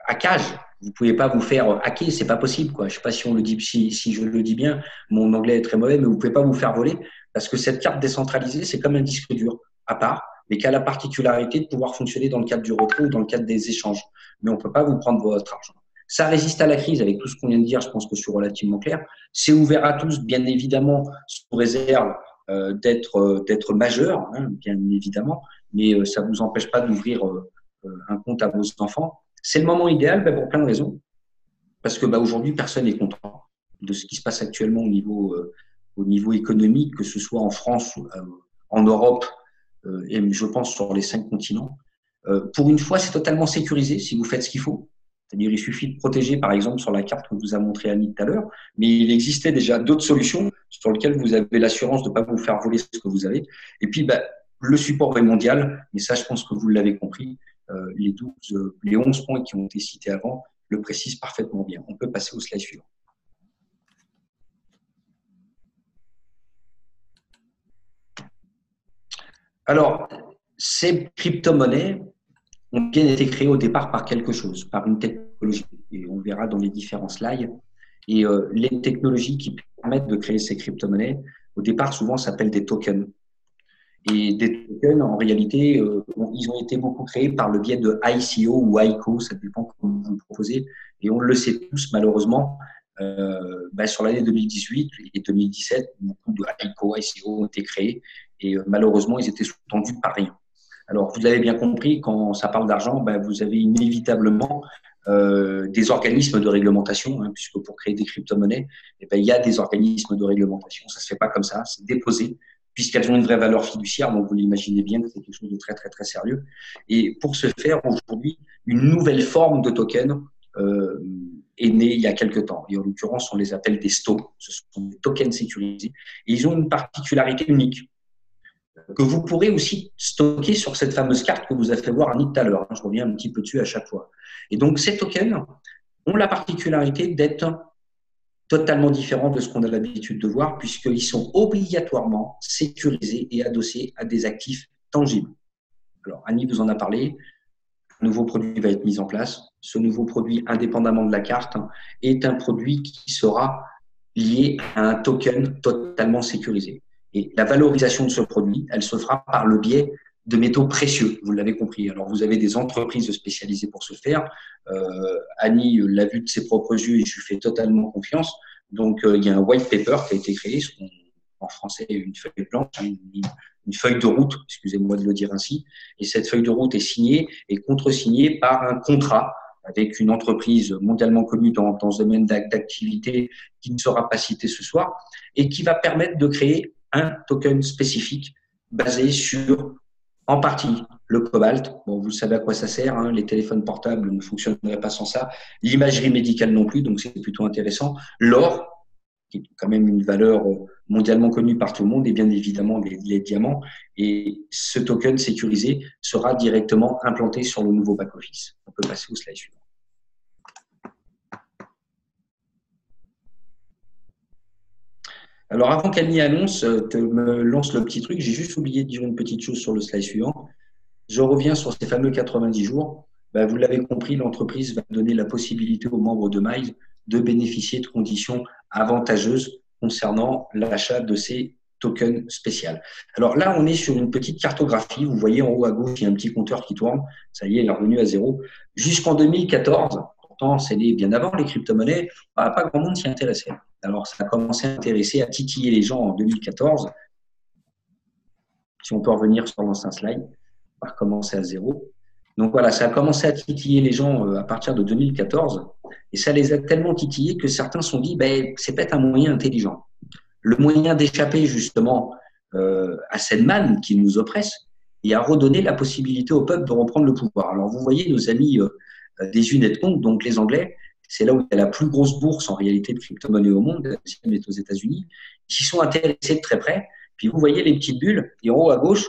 hackage. Vous ne pouvez pas vous faire hacker, c'est pas possible, quoi. Je ne sais pas si on le dit, si je le dis bien, mon anglais est très mauvais, mais vous ne pouvez pas vous faire voler parce que cette carte décentralisée, c'est comme un disque dur à part, mais qui a la particularité de pouvoir fonctionner dans le cadre du retrait ou dans le cadre des échanges. Mais on ne peut pas vous prendre votre argent. Ça résiste à la crise avec tout ce qu'on vient de dire, je pense que c'est relativement clair. C'est ouvert à tous, bien évidemment, sous réserve d'être majeur, hein, bien évidemment, mais ça ne vous empêche pas d'ouvrir un compte à vos enfants. C'est le moment idéal pour plein de raisons, parce que aujourd'hui, personne n'est content de ce qui se passe actuellement au niveau économique, que ce soit en France, en Europe, et je pense sur les 5 continents. Pour une fois, c'est totalement sécurisé si vous faites ce qu'il faut. C'est-à-dire, il suffit de protéger, par exemple, sur la carte que vous a montré Annie tout à l'heure, mais il existait déjà d'autres solutions sur lesquelles vous avez l'assurance de ne pas vous faire voler ce que vous avez. Et puis, le support est mondial, mais ça, je pense que vous l'avez compris, les 11 points qui ont été cités avant le précisent parfaitement bien. On peut passer au slide suivant. Alors, ces crypto-monnaies ont bien été créées au départ par quelque chose, par une technologie. Et on verra dans les différents slides. Et les technologies qui permettent de créer ces crypto-monnaies, au départ, souvent, s'appellent des tokens. Et des tokens, en réalité, ils ont été beaucoup créés par le biais de ICO ou ICO, ça dépend comment vous le proposez. Et on le sait tous, malheureusement, sur l'année 2018 et 2017, beaucoup de ICO ont été créés et malheureusement, ils étaient sous-tendus par rien. Alors, vous l'avez bien compris, quand ça parle d'argent, vous avez inévitablement des organismes de réglementation, hein, puisque pour créer des crypto-monnaies, il y a des organismes de réglementation. Ça ne se fait pas comme ça, c'est déposé, puisqu'elles ont une vraie valeur fiduciaire. Donc, vous l'imaginez bien que c'est quelque chose de très, très, très sérieux. Et pour ce faire, aujourd'hui, une nouvelle forme de token est née il y a quelques temps. Et en l'occurrence, on les appelle des STO. Ce sont des tokens sécurisés. Et ils ont une particularité unique que vous pourrez aussi stocker sur cette fameuse carte que vous avez fait voir Annie tout à l'heure. Je reviens un petit peu dessus à chaque fois. Et donc, ces tokens ont la particularité d'être totalement différents de ce qu'on a l'habitude de voir, puisqu'ils sont obligatoirement sécurisés et adossés à des actifs tangibles. Alors, Annie vous en a parlé. Un nouveau produit va être mis en place. Ce nouveau produit, indépendamment de la carte, est un produit qui sera lié à un token totalement sécurisé. Et la valorisation de ce produit, elle se fera par le biais de métaux précieux, vous l'avez compris. Alors, vous avez des entreprises spécialisées pour ce faire. Annie l'a vu de ses propres yeux et je lui fais totalement confiance. Donc, il y a un white paper qui a été créé, en français, une feuille blanche, une feuille de route, excusez-moi de le dire ainsi. Et cette feuille de route est signée et contresignée par un contrat avec une entreprise mondialement connue dans ce domaine d'activité qui ne sera pas citée ce soir et qui va permettre de créer un token spécifique basé sur, en partie, le cobalt. Bon, vous savez à quoi ça sert, hein, les téléphones portables ne fonctionneraient pas sans ça. L'imagerie médicale non plus, donc c'est plutôt intéressant. L'or, qui est quand même une valeur mondialement connue par tout le monde, et bien évidemment les diamants. Et ce token sécurisé sera directement implanté sur le nouveau back-office. On peut passer au slide suivant. Alors, avant qu'Annie me lance le petit truc, j'ai juste oublié de dire une petite chose sur le slide suivant. Je reviens sur ces fameux 90 jours. Ben, vous l'avez compris, l'entreprise va donner la possibilité aux membres de Miles de bénéficier de conditions avantageuses concernant l'achat de ces tokens spéciaux. Alors là, on est sur une petite cartographie. Vous voyez en haut à gauche, il y a un petit compteur qui tourne. Ça y est, il est revenu à zéro. Jusqu'en 2014, pourtant, c'est bien avant les crypto-monnaies, pas grand monde s'y intéressait. Alors, ça a commencé à intéresser, à titiller les gens en 2014. Si on peut revenir sur l'ancien slide, on va recommencer à zéro. Donc voilà, ça a commencé à titiller les gens à partir de 2014 et ça les a tellement titillés que certains se sont dit c'est peut-être un moyen intelligent. Le moyen d'échapper justement à cette manne qui nous oppresse et à redonner la possibilité au peuple de reprendre le pouvoir. Alors vous voyez nos amis des United Kingdom, donc les Anglais, c'est là où il y a la plus grosse bourse en réalité de crypto-monnaies au monde, la deuxième est aux États-Unis, qui sont intéressés de très près. Puis vous voyez les petites bulles et en haut à gauche,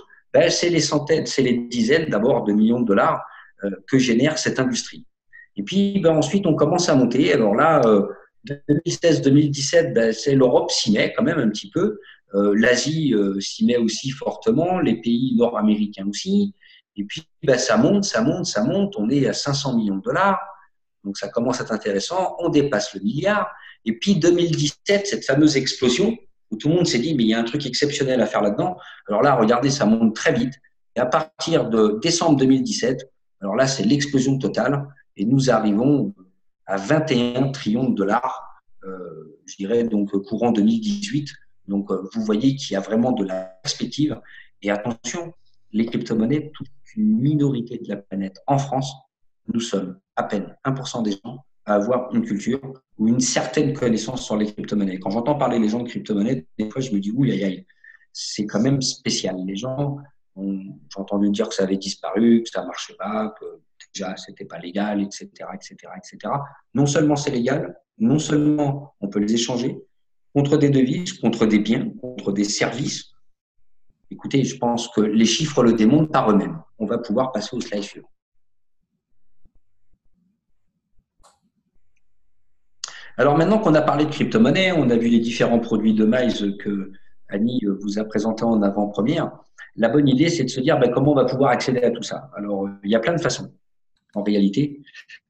c'est les centaines, c'est les dizaines d'abord de millions de dollars que génère cette industrie. Et puis ensuite, on commence à monter. Alors là, 2016-2017, c'est l'Europe s'y met quand même un petit peu. L'Asie s'y met aussi fortement, les pays nord-américains aussi. Et puis, ça monte, ça monte, ça monte. On est à 500 millions de dollars. Donc, ça commence à être intéressant. On dépasse le milliard. Et puis, 2017, cette fameuse explosion où tout le monde s'est dit, mais il y a un truc exceptionnel à faire là-dedans. Alors là, regardez, ça monte très vite. Et à partir de décembre 2017, alors là, c'est l'explosion totale. Et nous arrivons à 21 trillions de dollars, je dirais, donc courant 2018. Donc, vous voyez qu'il y a vraiment de la perspective. Et attention, les crypto-monnaies, toute une minorité de la planète. En France, nous sommes à peine 1% des gens à avoir une culture ou une certaine connaissance sur les crypto-monnaies. Quand j'entends parler les gens de crypto-monnaies, des fois, je me dis, ouh, aïe, aïe, c'est quand même spécial. Les gens, j'ai entendu dire que ça avait disparu, que ça ne marchait pas, que déjà, ce n'était pas légal, etc., etc., etc. Non seulement c'est légal, non seulement on peut les échanger contre des devises, contre des biens, contre des services. Écoutez, je pense que les chiffres le démontrent par eux-mêmes. On va pouvoir passer au slide suivant. Alors maintenant qu'on a parlé de crypto-monnaie, on a vu les différents produits de Miles que Annie vous a présentés en avant-première. La bonne idée, c'est de se dire comment on va pouvoir accéder à tout ça. Alors, il y a plein de façons, en réalité.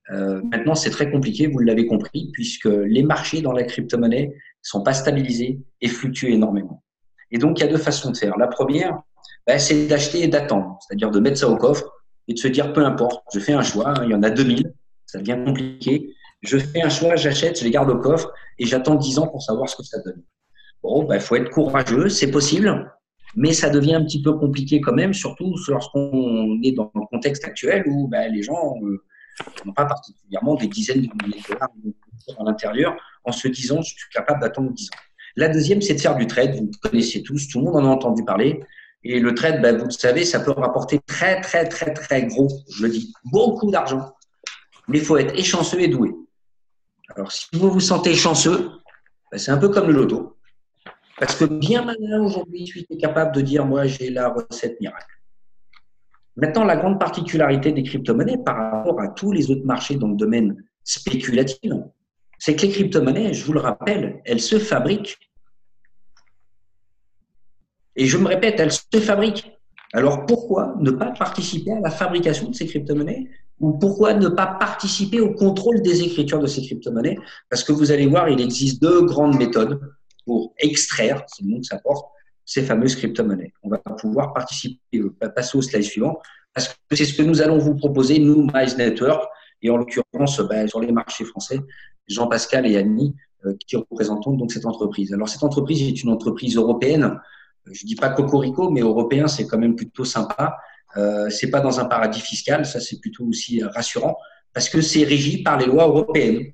Maintenant, c'est très compliqué, vous l'avez compris, puisque les marchés dans la crypto-monnaie ne sont pas stabilisés et fluctuent énormément. Et donc, il y a deux façons de faire. La première, c'est d'acheter et d'attendre, c'est-à-dire de mettre ça au coffre et de se dire, peu importe, je fais un choix, il y en a 2000, ça devient compliqué. Je fais un choix, j'achète, je les garde au coffre et j'attends 10 ans pour savoir ce que ça donne. Bon, faut être courageux, c'est possible, mais ça devient un petit peu compliqué quand même, surtout lorsqu'on est dans le contexte actuel où les gens n'ont pas particulièrement des dizaines de milliers de dollars à l'intérieur en se disant je suis capable d'attendre 10 ans. La deuxième, c'est de faire du trade. Vous le connaissez tous, tout le monde en a entendu parler. Et le trade, vous le savez, ça peut rapporter très, très, très, très gros, je le dis, beaucoup d'argent. Mais il faut être échanceux et doué. Alors, si vous vous sentez chanceux, c'est un peu comme le loto. Parce que bien maintenant, aujourd'hui, je suis capable de dire, moi, j'ai la recette miracle. Maintenant, la grande particularité des crypto-monnaies par rapport à tous les autres marchés dans le domaine spéculatif, c'est que les crypto-monnaies, je vous le rappelle, elles se fabriquent. Et je me répète, elles se fabriquent. Alors, pourquoi ne pas participer à la fabrication de ces crypto-monnaies ou pourquoi ne pas participer au contrôle des écritures de ces crypto-monnaies? Parce que vous allez voir, il existe deux grandes méthodes pour extraire, c'est le nom que ça porte, ces fameuses crypto-monnaies. On va pouvoir participer, passer au slide suivant, parce que c'est ce que nous allons vous proposer, nous, Miles Network, et en l'occurrence, sur les marchés français, Jean-Pascal et Annie, qui représentons donc cette entreprise. Alors, cette entreprise est une entreprise européenne. Je ne dis pas cocorico, mais européen, c'est quand même plutôt sympa. C'est pas dans un paradis fiscal, ça c'est plutôt aussi rassurant, parce que c'est régi par les lois européennes.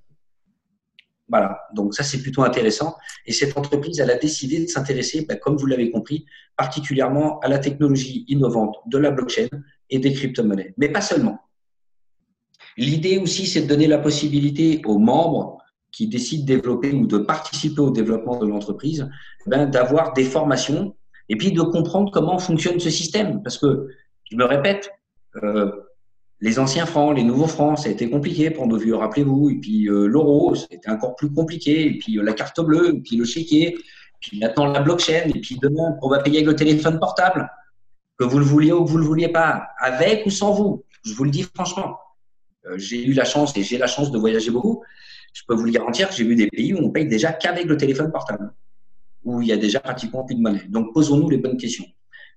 Voilà, donc ça c'est plutôt intéressant. Et cette entreprise, elle a décidé de s'intéresser, comme vous l'avez compris, particulièrement à la technologie innovante de la blockchain et des crypto-monnaies. Mais pas seulement. L'idée aussi, c'est de donner la possibilité aux membres qui décident de développer ou de participer au développement de l'entreprise, d'avoir des formations et puis de comprendre comment fonctionne ce système. Parce que, je me répète, les anciens francs, les nouveaux francs, ça a été compliqué pour nos vieux, rappelez-vous. Et puis l'euro, c'était encore plus compliqué. Et puis la carte bleue, et puis le chéquier, puis maintenant la blockchain. Et puis demain, on va payer avec le téléphone portable, que vous le vouliez ou que vous le vouliez pas, avec ou sans vous. Je vous le dis franchement. J'ai eu la chance et j'ai la chance de voyager beaucoup. Je peux vous le garantir que j'ai vu des pays où on paye déjà qu'avec le téléphone portable, où il y a déjà pratiquement plus de monnaie. Donc, posons-nous les bonnes questions.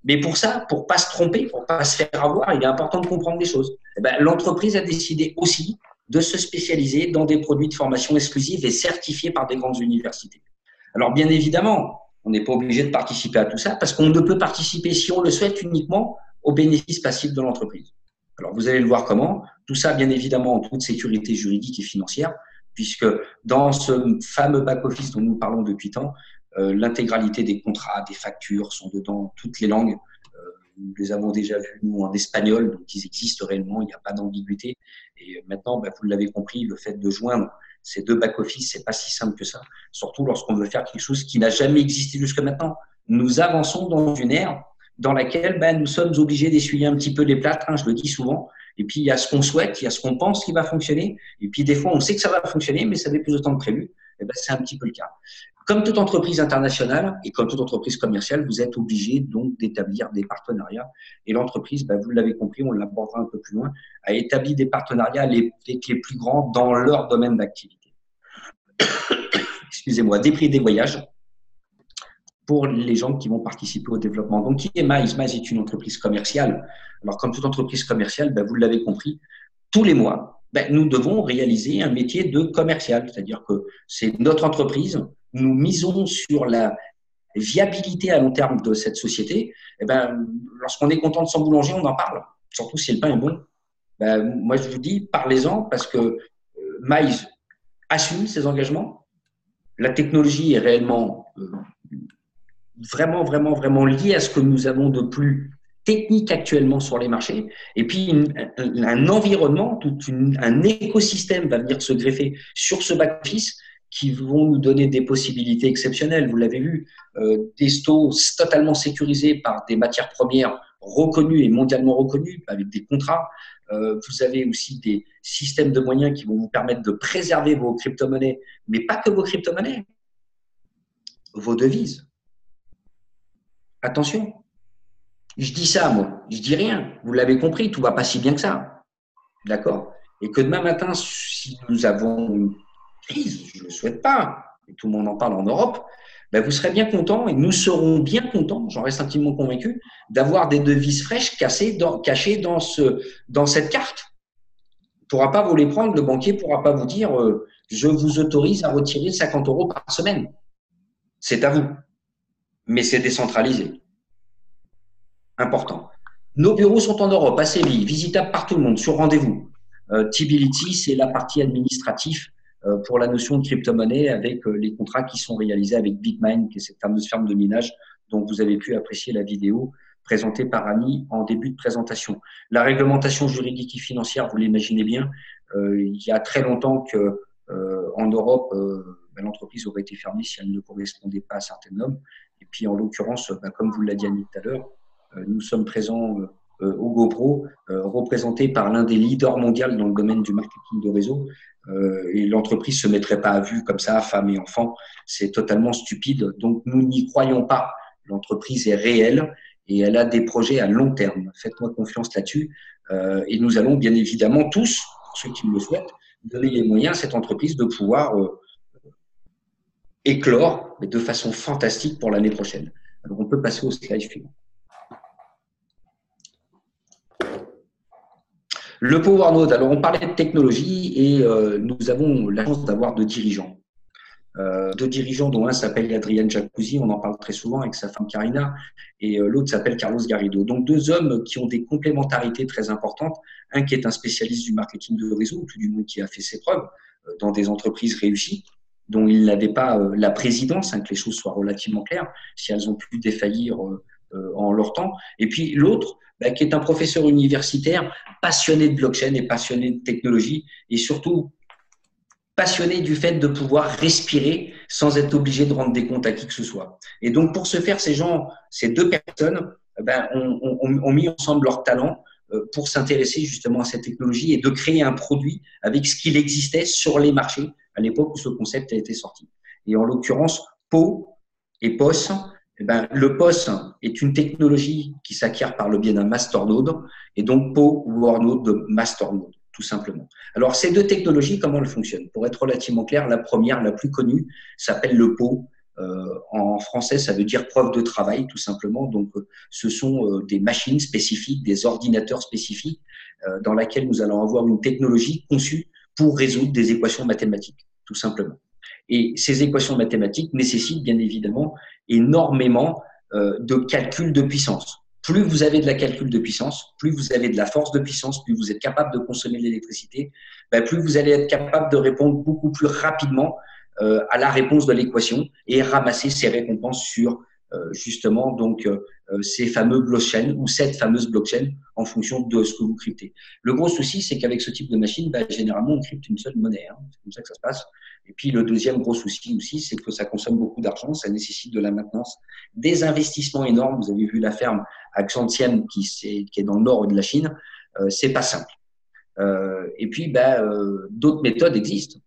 Mais pour ça, pour ne pas se tromper, pour ne pas se faire avoir, il est important de comprendre les choses. L'entreprise a décidé aussi de se spécialiser dans des produits de formation exclusive et certifiés par des grandes universités. Alors, bien évidemment, on n'est pas obligé de participer à tout ça parce qu'on ne peut participer, si on le souhaite, uniquement aux bénéfices passifs de l'entreprise. Alors, vous allez le voir comment. Tout ça, bien évidemment, en toute sécurité juridique et financière, puisque dans ce fameux back-office dont nous parlons depuis tant, l'intégralité des contrats, des factures sont dedans, toutes les langues. Nous les avons déjà vus, nous, en espagnol, donc ils existent réellement, il n'y a pas d'ambiguïté. Et maintenant, vous l'avez compris, le fait de joindre ces deux back-office, c'est pas si simple que ça, surtout lorsqu'on veut faire quelque chose qui n'a jamais existé jusque maintenant. Nous avançons dans une ère dans laquelle nous sommes obligés d'essuyer un petit peu les plâtres, je le dis souvent. Et puis, il y a ce qu'on souhaite, il y a ce qu'on pense qui va fonctionner. Et puis, des fois, on sait que ça va fonctionner, mais ça met plus de temps que prévu. C'est un petit peu le cas. Comme toute entreprise internationale et comme toute entreprise commerciale, vous êtes obligé donc d'établir des partenariats. Et l'entreprise, vous l'avez compris, on l'abordera un peu plus loin, a établi des partenariats avec les plus grands dans leur domaine d'activité. Excusez-moi, des prix des voyages pour les gens qui vont participer au développement. Donc, qui est Mize? Mize est une entreprise commerciale. Alors, comme toute entreprise commerciale, vous l'avez compris, tous les mois, nous devons réaliser un métier de commercial. C'est-à-dire que c'est notre entreprise, nous misons sur la viabilité à long terme de cette société. Lorsqu'on est content de son boulanger, on en parle, surtout si le pain est bon. Moi, je vous dis, parlez-en parce que Mize assume ses engagements. La technologie est réellement vraiment lié à ce que nous avons de plus technique actuellement sur les marchés. Et puis, un environnement, un écosystème va venir se greffer sur ce back-office qui vont nous donner des possibilités exceptionnelles. Vous l'avez vu, des stocks totalement sécurisés par des matières premières reconnues et mondialement reconnues avec des contrats. Vous avez aussi des systèmes de moyens qui vont vous permettre de préserver vos crypto-monnaies, mais pas que vos crypto-monnaies, vos devises. Attention, je dis ça, moi, je dis rien. Vous l'avez compris, tout va pas si bien que ça. D'accord? Et que demain matin, si nous avons une crise, je ne le souhaite pas, et tout le monde en parle en Europe, vous serez bien contents et nous serons bien contents, j'en reste intimement convaincu, d'avoir des devises fraîches cachées dans cette carte. On ne pourra pas vous les prendre, le banquier ne pourra pas vous dire je vous autorise à retirer 50 € par semaine. C'est à vous. Mais c'est décentralisé. Important. Nos bureaux sont en Europe, à Séville, visitables par tout le monde, sur rendez-vous. Tibility, c'est la partie administrative pour la notion de crypto-monnaie avec les contrats qui sont réalisés avec BitMine, qui est cette fameuse ferme de minage dont vous avez pu apprécier la vidéo présentée par Annie en début de présentation. La réglementation juridique et financière, vous l'imaginez bien, il y a très longtemps qu'en Europe, l'entreprise aurait été fermée si elle ne correspondait pas à certaines normes. Et puis, en l'occurrence, comme vous l'a dit Annie tout à l'heure, nous sommes présents au GoPro, représentés par l'un des leaders mondiaux dans le domaine du marketing de réseau. Et l'entreprise ne se mettrait pas à vue comme ça, femmes et enfants. C'est totalement stupide. Donc, nous n'y croyons pas. L'entreprise est réelle et elle a des projets à long terme. Faites-moi confiance là-dessus. Et nous allons bien évidemment tous, pour ceux qui me le souhaitent, donner les moyens à cette entreprise de pouvoir éclore, mais de façon fantastique pour l'année prochaine. Alors, on peut passer au slide suivant. Le Power Node, alors on parlait de technologie et nous avons la chance d'avoir deux dirigeants. Deux dirigeants dont un s'appelle Adrian Jacuzzi, on en parle très souvent avec sa femme Karina, et l'autre s'appelle Carlos Garrido. Donc deux hommes qui ont des complémentarités très importantes. Un qui est un spécialiste du marketing de réseau, ou tout du moins qui a fait ses preuves dans des entreprises réussies, dont il n'avait pas la présidence, que les choses soient relativement claires, si elles ont pu défaillir en leur temps. Et puis l'autre, qui est un professeur universitaire passionné de blockchain et passionné de technologie, et surtout passionnés du fait de pouvoir respirer sans être obligés de rendre des comptes à qui que ce soit. Et donc, pour ce faire, ces deux personnes ont mis ensemble leurs talents pour s'intéresser justement à cette technologie et de créer un produit avec ce qu'il existait sur les marchés à l'époque où ce concept a été sorti. Et en l'occurrence, PO et POS, le POS est une technologie qui s'acquiert par le biais d'un masternode et donc PowerNode de masternode, tout simplement. Alors, ces deux technologies, comment elles fonctionnent? Pour être relativement clair, la première, la plus connue, s'appelle le PO. En français, ça veut dire preuve de travail, tout simplement. Donc, ce sont des machines spécifiques, des ordinateurs spécifiques dans lesquels nous allons avoir une technologie conçue pour résoudre des équations mathématiques, tout simplement. Et ces équations mathématiques nécessitent bien évidemment énormément de calcul de puissance. Plus vous avez de la calcul de puissance, plus vous avez de la force de puissance, plus vous êtes capable de consommer de l'électricité, plus vous allez être capable de répondre beaucoup plus rapidement à la réponse de l'équation et ramasser ces récompenses sur justement donc ces fameux blockchains ou cette fameuse blockchain en fonction de ce que vous cryptez. Le gros souci, c'est qu'avec ce type de machine, généralement, on crypte une seule monnaie. Hein. C'est comme ça que ça se passe. Et puis, le deuxième gros souci aussi, c'est que ça consomme beaucoup d'argent, ça nécessite de la maintenance, des investissements énormes. Vous avez vu la ferme à Xiantian qui est dans le nord de la Chine. C'est pas simple. Et puis, d'autres méthodes existent.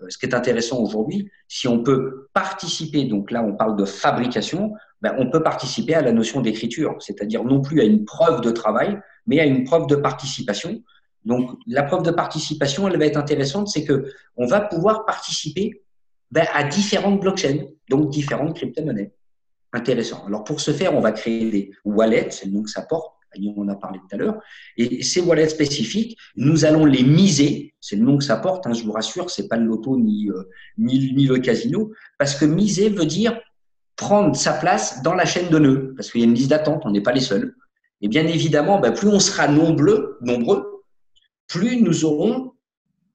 Ce qui est intéressant aujourd'hui, si on peut participer, donc là on parle de fabrication, on peut participer à la notion d'écriture, c'est-à-dire non plus à une preuve de travail, mais à une preuve de participation. Donc la preuve de participation, elle va être intéressante, c'est que on va pouvoir participer à différentes blockchains, donc différentes crypto-monnaies. Intéressant. Alors pour ce faire, on va créer des wallets, c'est le nom que ça porte. On en a parlé tout à l'heure. Et ces wallets spécifiques, nous allons les miser. C'est le nom que ça porte, hein, je vous rassure, c'est pas le loto ni le casino. Parce que miser veut dire prendre sa place dans la chaîne de nœuds. Parce qu'il y a une liste d'attente, on n'est pas les seuls. Et bien évidemment, plus on sera nombreux, plus nous aurons,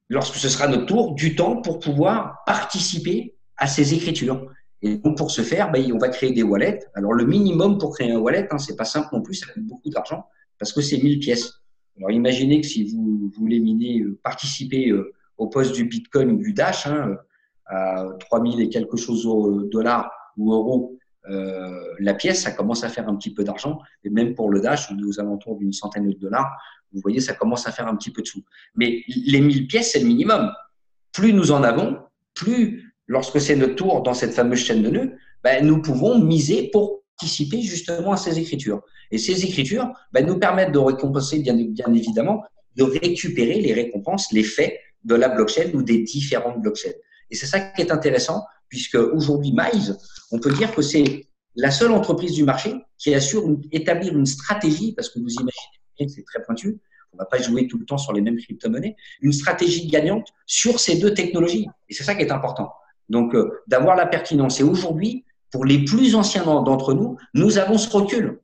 lorsque ce sera notre tour, du temps pour pouvoir participer à ces écritures. Et donc, pour ce faire, on va créer des wallets. Alors, le minimum pour créer un wallet, c'est pas simple non plus, ça coûte beaucoup d'argent parce que c'est 1000 pièces. Alors, imaginez que si vous voulez miner, participer au poste du Bitcoin ou du Dash, à 3000 et quelque chose dollars ou euros la pièce, ça commence à faire un petit peu d'argent. Et même pour le Dash, on est aux alentours d'une centaine de dollars. Vous voyez, ça commence à faire un petit peu de sous. Mais les 1000 pièces, c'est le minimum. Plus nous en avons, plus lorsque c'est notre tour dans cette fameuse chaîne de nœuds, nous pouvons miser pour participer justement à ces écritures. Et ces écritures nous permettent de récompenser, bien évidemment, de récupérer les récompenses, les faits de la blockchain ou des différentes blockchains. Et c'est ça qui est intéressant, puisque aujourd'hui, Maïs, on peut dire que c'est la seule entreprise du marché qui assure établir une stratégie, parce que vous imaginez, c'est très pointu, on ne va pas jouer tout le temps sur les mêmes crypto-monnaies, une stratégie gagnante sur ces deux technologies. Et c'est ça qui est important. Donc, d'avoir la pertinence. Et aujourd'hui, pour les plus anciens d'entre nous, nous avons ce recul.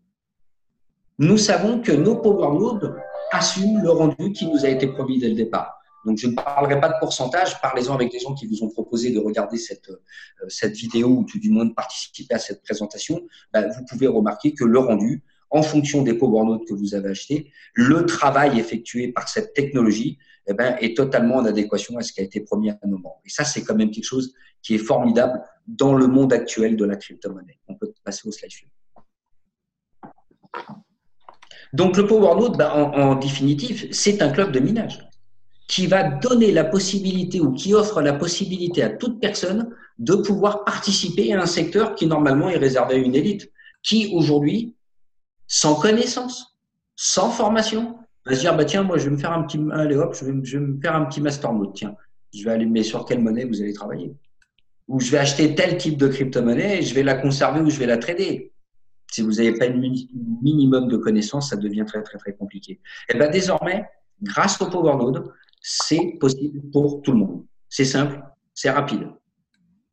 Nous savons que nos powernodes assument le rendu qui nous a été promis dès le départ. Donc, je ne parlerai pas de pourcentage. Parlez-en avec des gens qui vous ont proposé de regarder cette vidéo ou tout du moins de participer à cette présentation. Vous pouvez remarquer que le rendu, en fonction des powernodes que vous avez achetés, le travail effectué par cette technologie est totalement en adéquation à ce qui a été promis à un moment. Et ça, c'est quand même quelque chose qui est formidable dans le monde actuel de la crypto-monnaie. On peut passer au slide suivant. Donc, le PowerNode, en définitive, c'est un club de minage qui va donner la possibilité ou qui offre la possibilité à toute personne de pouvoir participer à un secteur qui, normalement, est réservé à une élite, qui, aujourd'hui, sans connaissance, sans formation, va se dire, tiens, moi, je vais me faire un petit, allez hop, je vais me faire un petit masternode, tiens. Je vais aller, mais sur quelle monnaie vous allez travailler? Ou je vais acheter tel type de crypto-monnaie et je vais la conserver ou je vais la trader. Si vous n'avez pas un minimum de connaissances, ça devient très, très, très compliqué. Et désormais, grâce au PowerNode, c'est possible pour tout le monde. C'est simple, c'est rapide.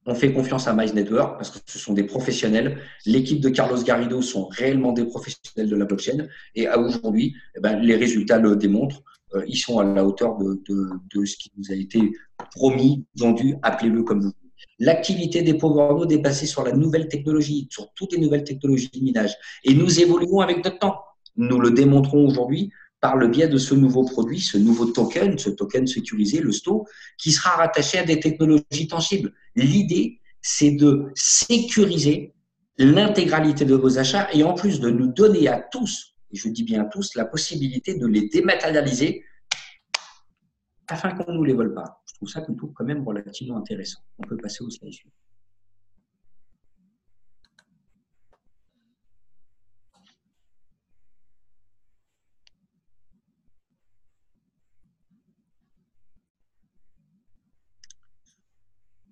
On fait confiance à Mice Network parce que ce sont des professionnels. L'équipe de Carlos Garrido sont réellement des professionnels de la blockchain. Et à aujourd'hui, les résultats le démontrent. Ils sont à la hauteur de ce qui nous a été promis, vendu, appelez-le comme vous voulez. L'activité des PowerNodes est passée sur la nouvelle technologie, sur toutes les nouvelles technologies de minage. Et nous évoluons avec notre temps. Nous le démontrons aujourd'hui par le biais de ce nouveau produit, ce nouveau token, ce token sécurisé, le STO, qui sera rattaché à des technologies tangibles. L'idée, c'est de sécuriser l'intégralité de vos achats et en plus de nous donner à tous, et je dis bien à tous, la possibilité de les dématérialiser afin qu'on ne nous les vole pas. Je trouve ça plutôt quand même relativement intéressant. On peut passer au slide suivant.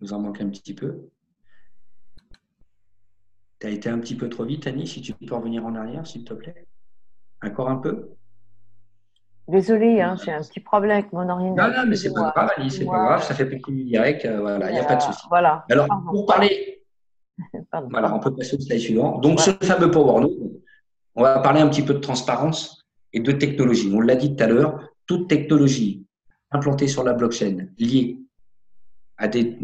Nous en manque un petit peu. Tu as été un petit peu trop vite, Annie, si tu peux revenir en arrière, s'il te plaît. Encore un peu. Désolée, hein, j'ai un petit problème avec mon ordinateur. Non, mais c'est pas grave, Annie, c'est pas grave, ça fait partie du direct, voilà, il n'y a pas de souci. Voilà. Alors, pour parler, voilà, on peut passer au slide suivant. Donc, ce fameux Power Node, on va parler un petit peu de transparence et de technologie. On l'a dit tout à l'heure, toute technologie implantée sur la blockchain liée à des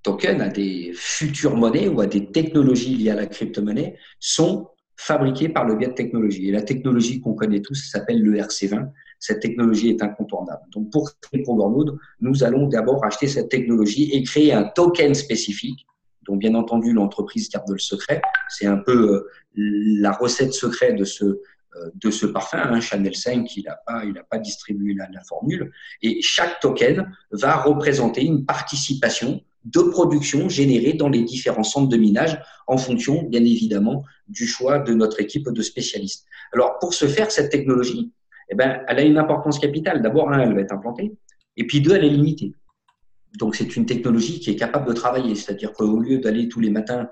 tokens, à des futures monnaies ou à des technologies liées à la crypto-monnaie sont fabriquées par le biais de technologies. Et la technologie qu'on connaît tous s'appelle le RC20. Cette technologie est incontournable. Donc, pour créer Power Node, nous allons d'abord acheter cette technologie et créer un token spécifique dont, bien entendu, l'entreprise garde le secret. C'est un peu la recette secrète de ce parfum, hein, Chanel 5, il n'a pas distribué la formule. Et chaque token va représenter une participation de production générée dans les différents centres de minage en fonction, bien évidemment, du choix de notre équipe de spécialistes. Alors, pour ce faire, cette technologie, eh ben, elle a une importance capitale. D'abord, elle va être implantée. Et puis, deux, elle est limitée. Donc, c'est une technologie qui est capable de travailler. C'est-à-dire qu'au lieu d'aller tous les matins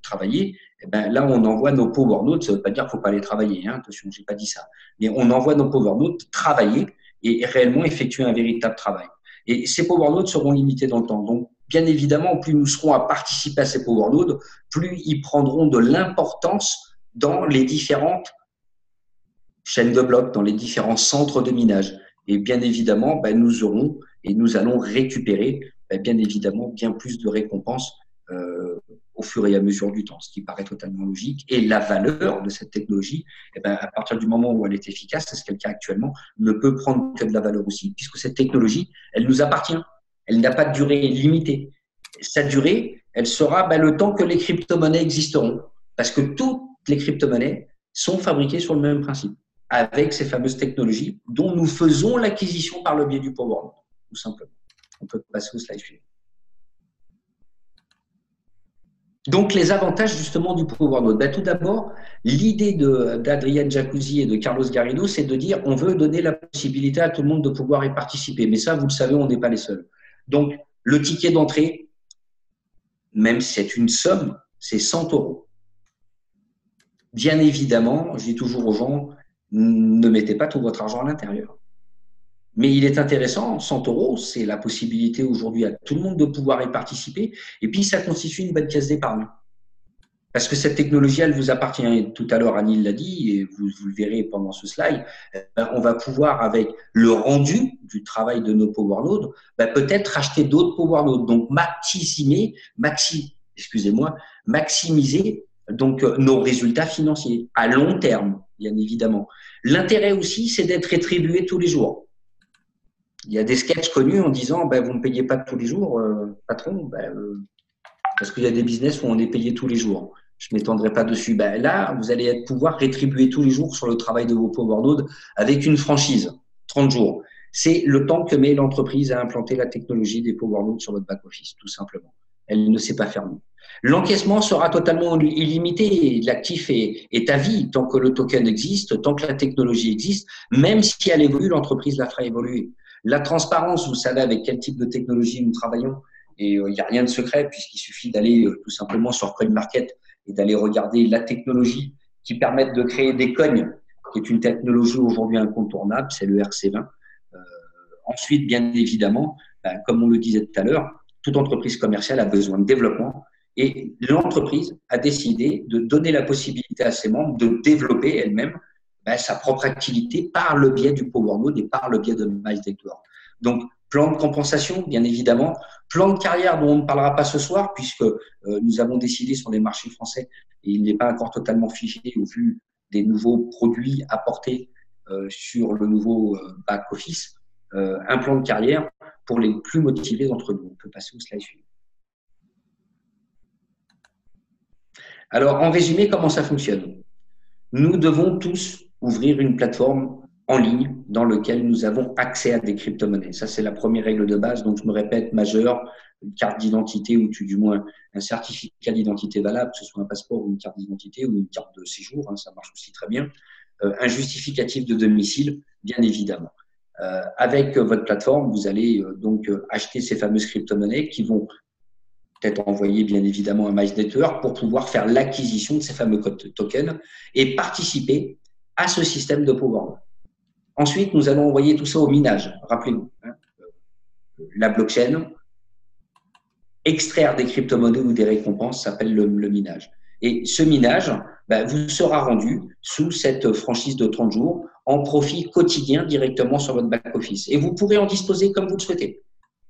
travailler, eh ben, là, on envoie nos Power Nodes. Ça ne veut pas dire qu'il ne faut pas aller travailler. Hein, attention, je n'ai pas dit ça. Mais on envoie nos Power Nodes travailler et réellement effectuer un véritable travail. Et ces Power Nodes seront limités dans le temps. Donc, bien évidemment, plus nous serons à participer à ces Power Nodes, plus ils prendront de l'importance dans les différentes chaînes de blocs, dans les différents centres de minage. Et bien évidemment, ben, nous aurons et nous allons récupérer bien évidemment bien plus de récompenses au fur et à mesure du temps, ce qui paraît totalement logique. Et la valeur de cette technologie, eh ben, à partir du moment où elle est efficace, c'est ce qu'elle est actuellement, ne peut prendre que de la valeur aussi, puisque cette technologie, elle nous appartient. Elle n'a pas de durée limitée. Sa durée, elle sera le temps que les crypto-monnaies existeront, parce que toutes les crypto-monnaies sont fabriquées sur le même principe, avec ces fameuses technologies dont nous faisons l'acquisition par le biais du Power Node, tout simplement. On peut passer au slide suivant. Donc, les avantages justement du Power Node. Tout d'abord, l'idée d'Adrian Jacuzzi et de Carlos Garrido, c'est de dire on veut donner la possibilité à tout le monde de pouvoir y participer. Mais ça, vous le savez, on n'est pas les seuls. Donc, le ticket d'entrée, même si c'est une somme, c'est 100 €. Bien évidemment, je dis toujours aux gens, ne mettez pas tout votre argent à l'intérieur. Mais il est intéressant, 100 €, c'est la possibilité aujourd'hui à tout le monde de pouvoir y participer. Et puis, ça constitue une bonne caisse d'épargne. Parce que cette technologie, elle vous appartient. Et tout à l'heure, Annie l'a dit, et vous le verrez pendant ce slide, on va pouvoir, avec le rendu du travail de nos Power Nodes, peut-être acheter d'autres Power Nodes. Donc, maximiser donc, nos résultats financiers à long terme, bien évidemment. L'intérêt aussi, c'est d'être rétribué tous les jours. Il y a des sketchs connus en disant vous ne me payez pas tous les jours, patron, parce qu'il y a des business où on est payé tous les jours. Je ne m'étendrai pas dessus. Là, vous allez pouvoir rétribuer tous les jours sur le travail de vos Power Nodes avec une franchise, 30 jours. C'est le temps que met l'entreprise à implanter la technologie des Power Nodes sur votre back-office, tout simplement. Elle ne sait pas faire mieux. L'encaissement sera totalement illimité. L'actif est à vie tant que le token existe, tant que la technologie existe. Même si elle évolue, l'entreprise la fera évoluer. La transparence, vous savez avec quel type de technologie nous travaillons. Et il n'y a rien de secret puisqu'il suffit d'aller tout simplement sur CoinMarket et d'aller regarder la technologie qui permet de créer des cognes, qui est une technologie aujourd'hui incontournable, c'est le RC20. Ensuite, bien évidemment, comme on le disait tout à l'heure, toute entreprise commerciale a besoin de développement et l'entreprise a décidé de donner la possibilité à ses membres de développer elle-même sa propre activité par le biais du Power Node et par le biais de MyStacktors. Donc, plan de compensation, bien évidemment. Plan de carrière dont on ne parlera pas ce soir puisque nous avons décidé sur les marchés français et il n'est pas encore totalement figé au vu des nouveaux produits apportés sur le nouveau back-office, un plan de carrière pour les plus motivés d'entre nous. On peut passer au slide suivant. Alors, en résumé, comment ça fonctionne? Nous devons tous ouvrir une plateforme en ligne dans laquelle nous avons accès à des crypto-monnaies. Ça, c'est la première règle de base. Donc, je me répète, majeure, une carte d'identité ou du moins un certificat d'identité valable, que ce soit un passeport ou une carte d'identité ou une carte de séjour, hein, ça marche aussi très bien. Un justificatif de domicile, bien évidemment. Avec votre plateforme, vous allez donc acheter ces fameuses crypto-monnaies qui vont être envoyées bien évidemment à MyNetwork pour pouvoir faire l'acquisition de ces fameux tokens et participer à ce système de Powernodes. Ensuite, nous allons envoyer tout ça au minage. Rappelez-vous, hein, la blockchain, extraire des crypto-monnaies ou des récompenses s'appelle le minage. Et ce minage vous sera rendu sous cette franchise de 30 jours en profit quotidien directement sur votre back-office. Et vous pourrez en disposer comme vous le souhaitez.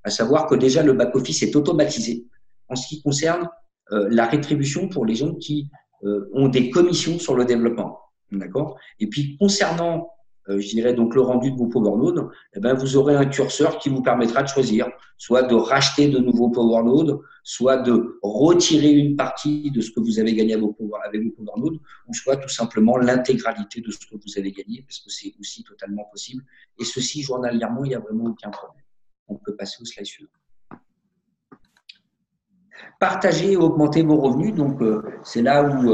À savoir que déjà, le back-office est automatisé en ce qui concerne la rétribution pour les gens qui ont des commissions sur le développement. D'accord? Et puis, concernant je dirais donc le rendu de vos Powernodes, vous aurez un curseur qui vous permettra de choisir, soit de racheter de nouveaux Powernodes, soit de retirer une partie de ce que vous avez gagné avec vos Powernodes, ou soit tout simplement l'intégralité de ce que vous avez gagné, parce que c'est aussi totalement possible. Et ceci, journalièrement, il n'y a vraiment aucun problème. On peut passer au slide suivant. Partager et augmenter vos revenus, donc c'est là où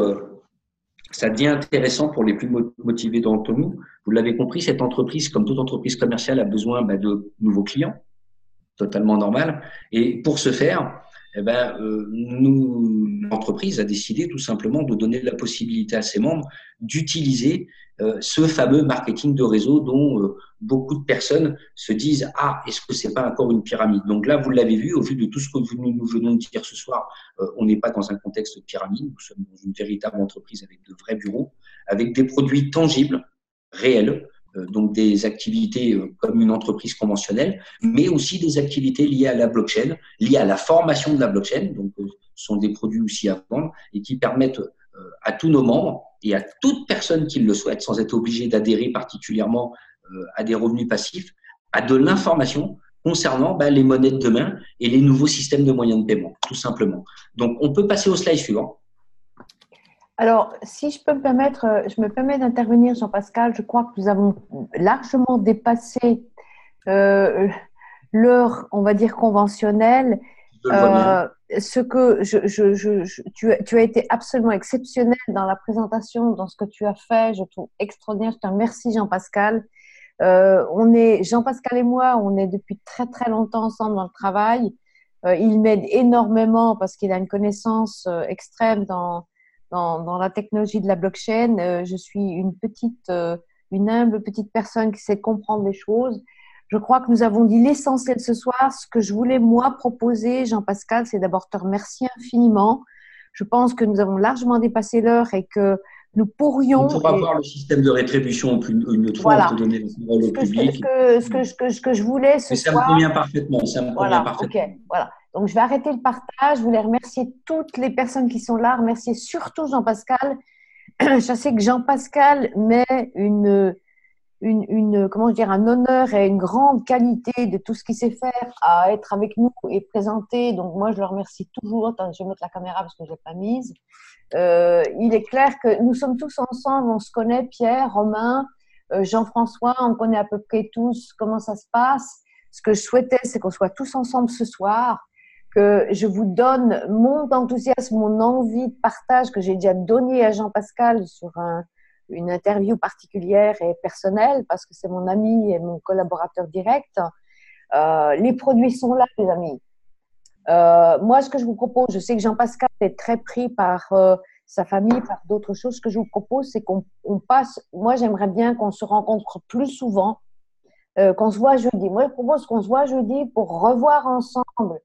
ça devient intéressant pour les plus motivés d'entre nous. Vous l'avez compris, cette entreprise, comme toute entreprise commerciale, a besoin de nouveaux clients, totalement normal. Et pour ce faire, l'entreprise a décidé tout simplement de donner la possibilité à ses membres d'utiliser ce fameux marketing de réseau dont beaucoup de personnes se disent « Ah, est-ce que c'est pas encore une pyramide ?» Donc là, vous l'avez vu, au vu de tout ce que nous venons de dire ce soir, on n'est pas dans un contexte de pyramide, nous sommes dans une véritable entreprise avec de vrais bureaux, avec des produits tangibles, réels, donc des activités comme une entreprise conventionnelle, mais aussi des activités liées à la blockchain, liées à la formation de la blockchain, donc ce sont des produits aussi à vendre et qui permettent à tous nos membres et à toute personne qui le souhaite, sans être obligé d'adhérer particulièrement à des revenus passifs, à de l'information concernant les monnaies de demain et les nouveaux systèmes de moyens de paiement, tout simplement. Donc, on peut passer au slide suivant. Alors, si je peux me permettre, je me permets d'intervenir, Jean-Pascal. Je crois que nous avons largement dépassé l'heure, on va dire, conventionnelle. Ce que tu as été absolument exceptionnel dans la présentation, dans ce que tu as fait. Je trouve extraordinaire. Je te remercie, Jean-Pascal. Jean-Pascal et moi, on est depuis très, très longtemps ensemble dans le travail. Il m'aide énormément parce qu'il a une connaissance extrême dans la technologie de la blockchain. Je suis une humble petite personne qui sait comprendre les choses. Je crois que nous avons dit l'essentiel ce soir. Ce que je voulais, moi, proposer, Jean-Pascal, c'est d'abord te remercier infiniment. Je pense que nous avons largement dépassé l'heure et que nous pourrions… On pourra voir le système de rétribution une autre fois, on peut donner la parole au public. Ce que je voulais ce soir… Ça me convient parfaitement, Ok, voilà. Donc, je vais arrêter le partage. Je voulais remercier toutes les personnes qui sont là, remercier surtout Jean-Pascal. Je sais que Jean-Pascal met comment dire, un honneur et une grande qualité de tout ce qu'il sait faire à être avec nous et présenter. Donc, moi, je le remercie toujours. Attends, je vais mettre la caméra parce que je ne l'ai pas mise. Il est clair que nous sommes tous ensemble. On se connaît, Pierre, Romain, Jean-François. On connaît à peu près tous comment ça se passe. Ce que je souhaitais, c'est qu'on soit tous ensemble ce soir, que je vous donne mon enthousiasme, mon envie de partage que j'ai déjà donné à Jean-Pascal sur une interview particulière et personnelle parce que c'est mon ami et mon collaborateur direct. Les produits sont là, les amis. Moi, ce que je vous propose, je sais que Jean-Pascal est très pris par sa famille, par d'autres choses. Ce que je vous propose, c'est qu'on passe… Moi, j'aimerais bien qu'on se rencontre plus souvent, qu'on se voit jeudi. Moi, je propose qu'on se voit jeudi pour revoir ensemble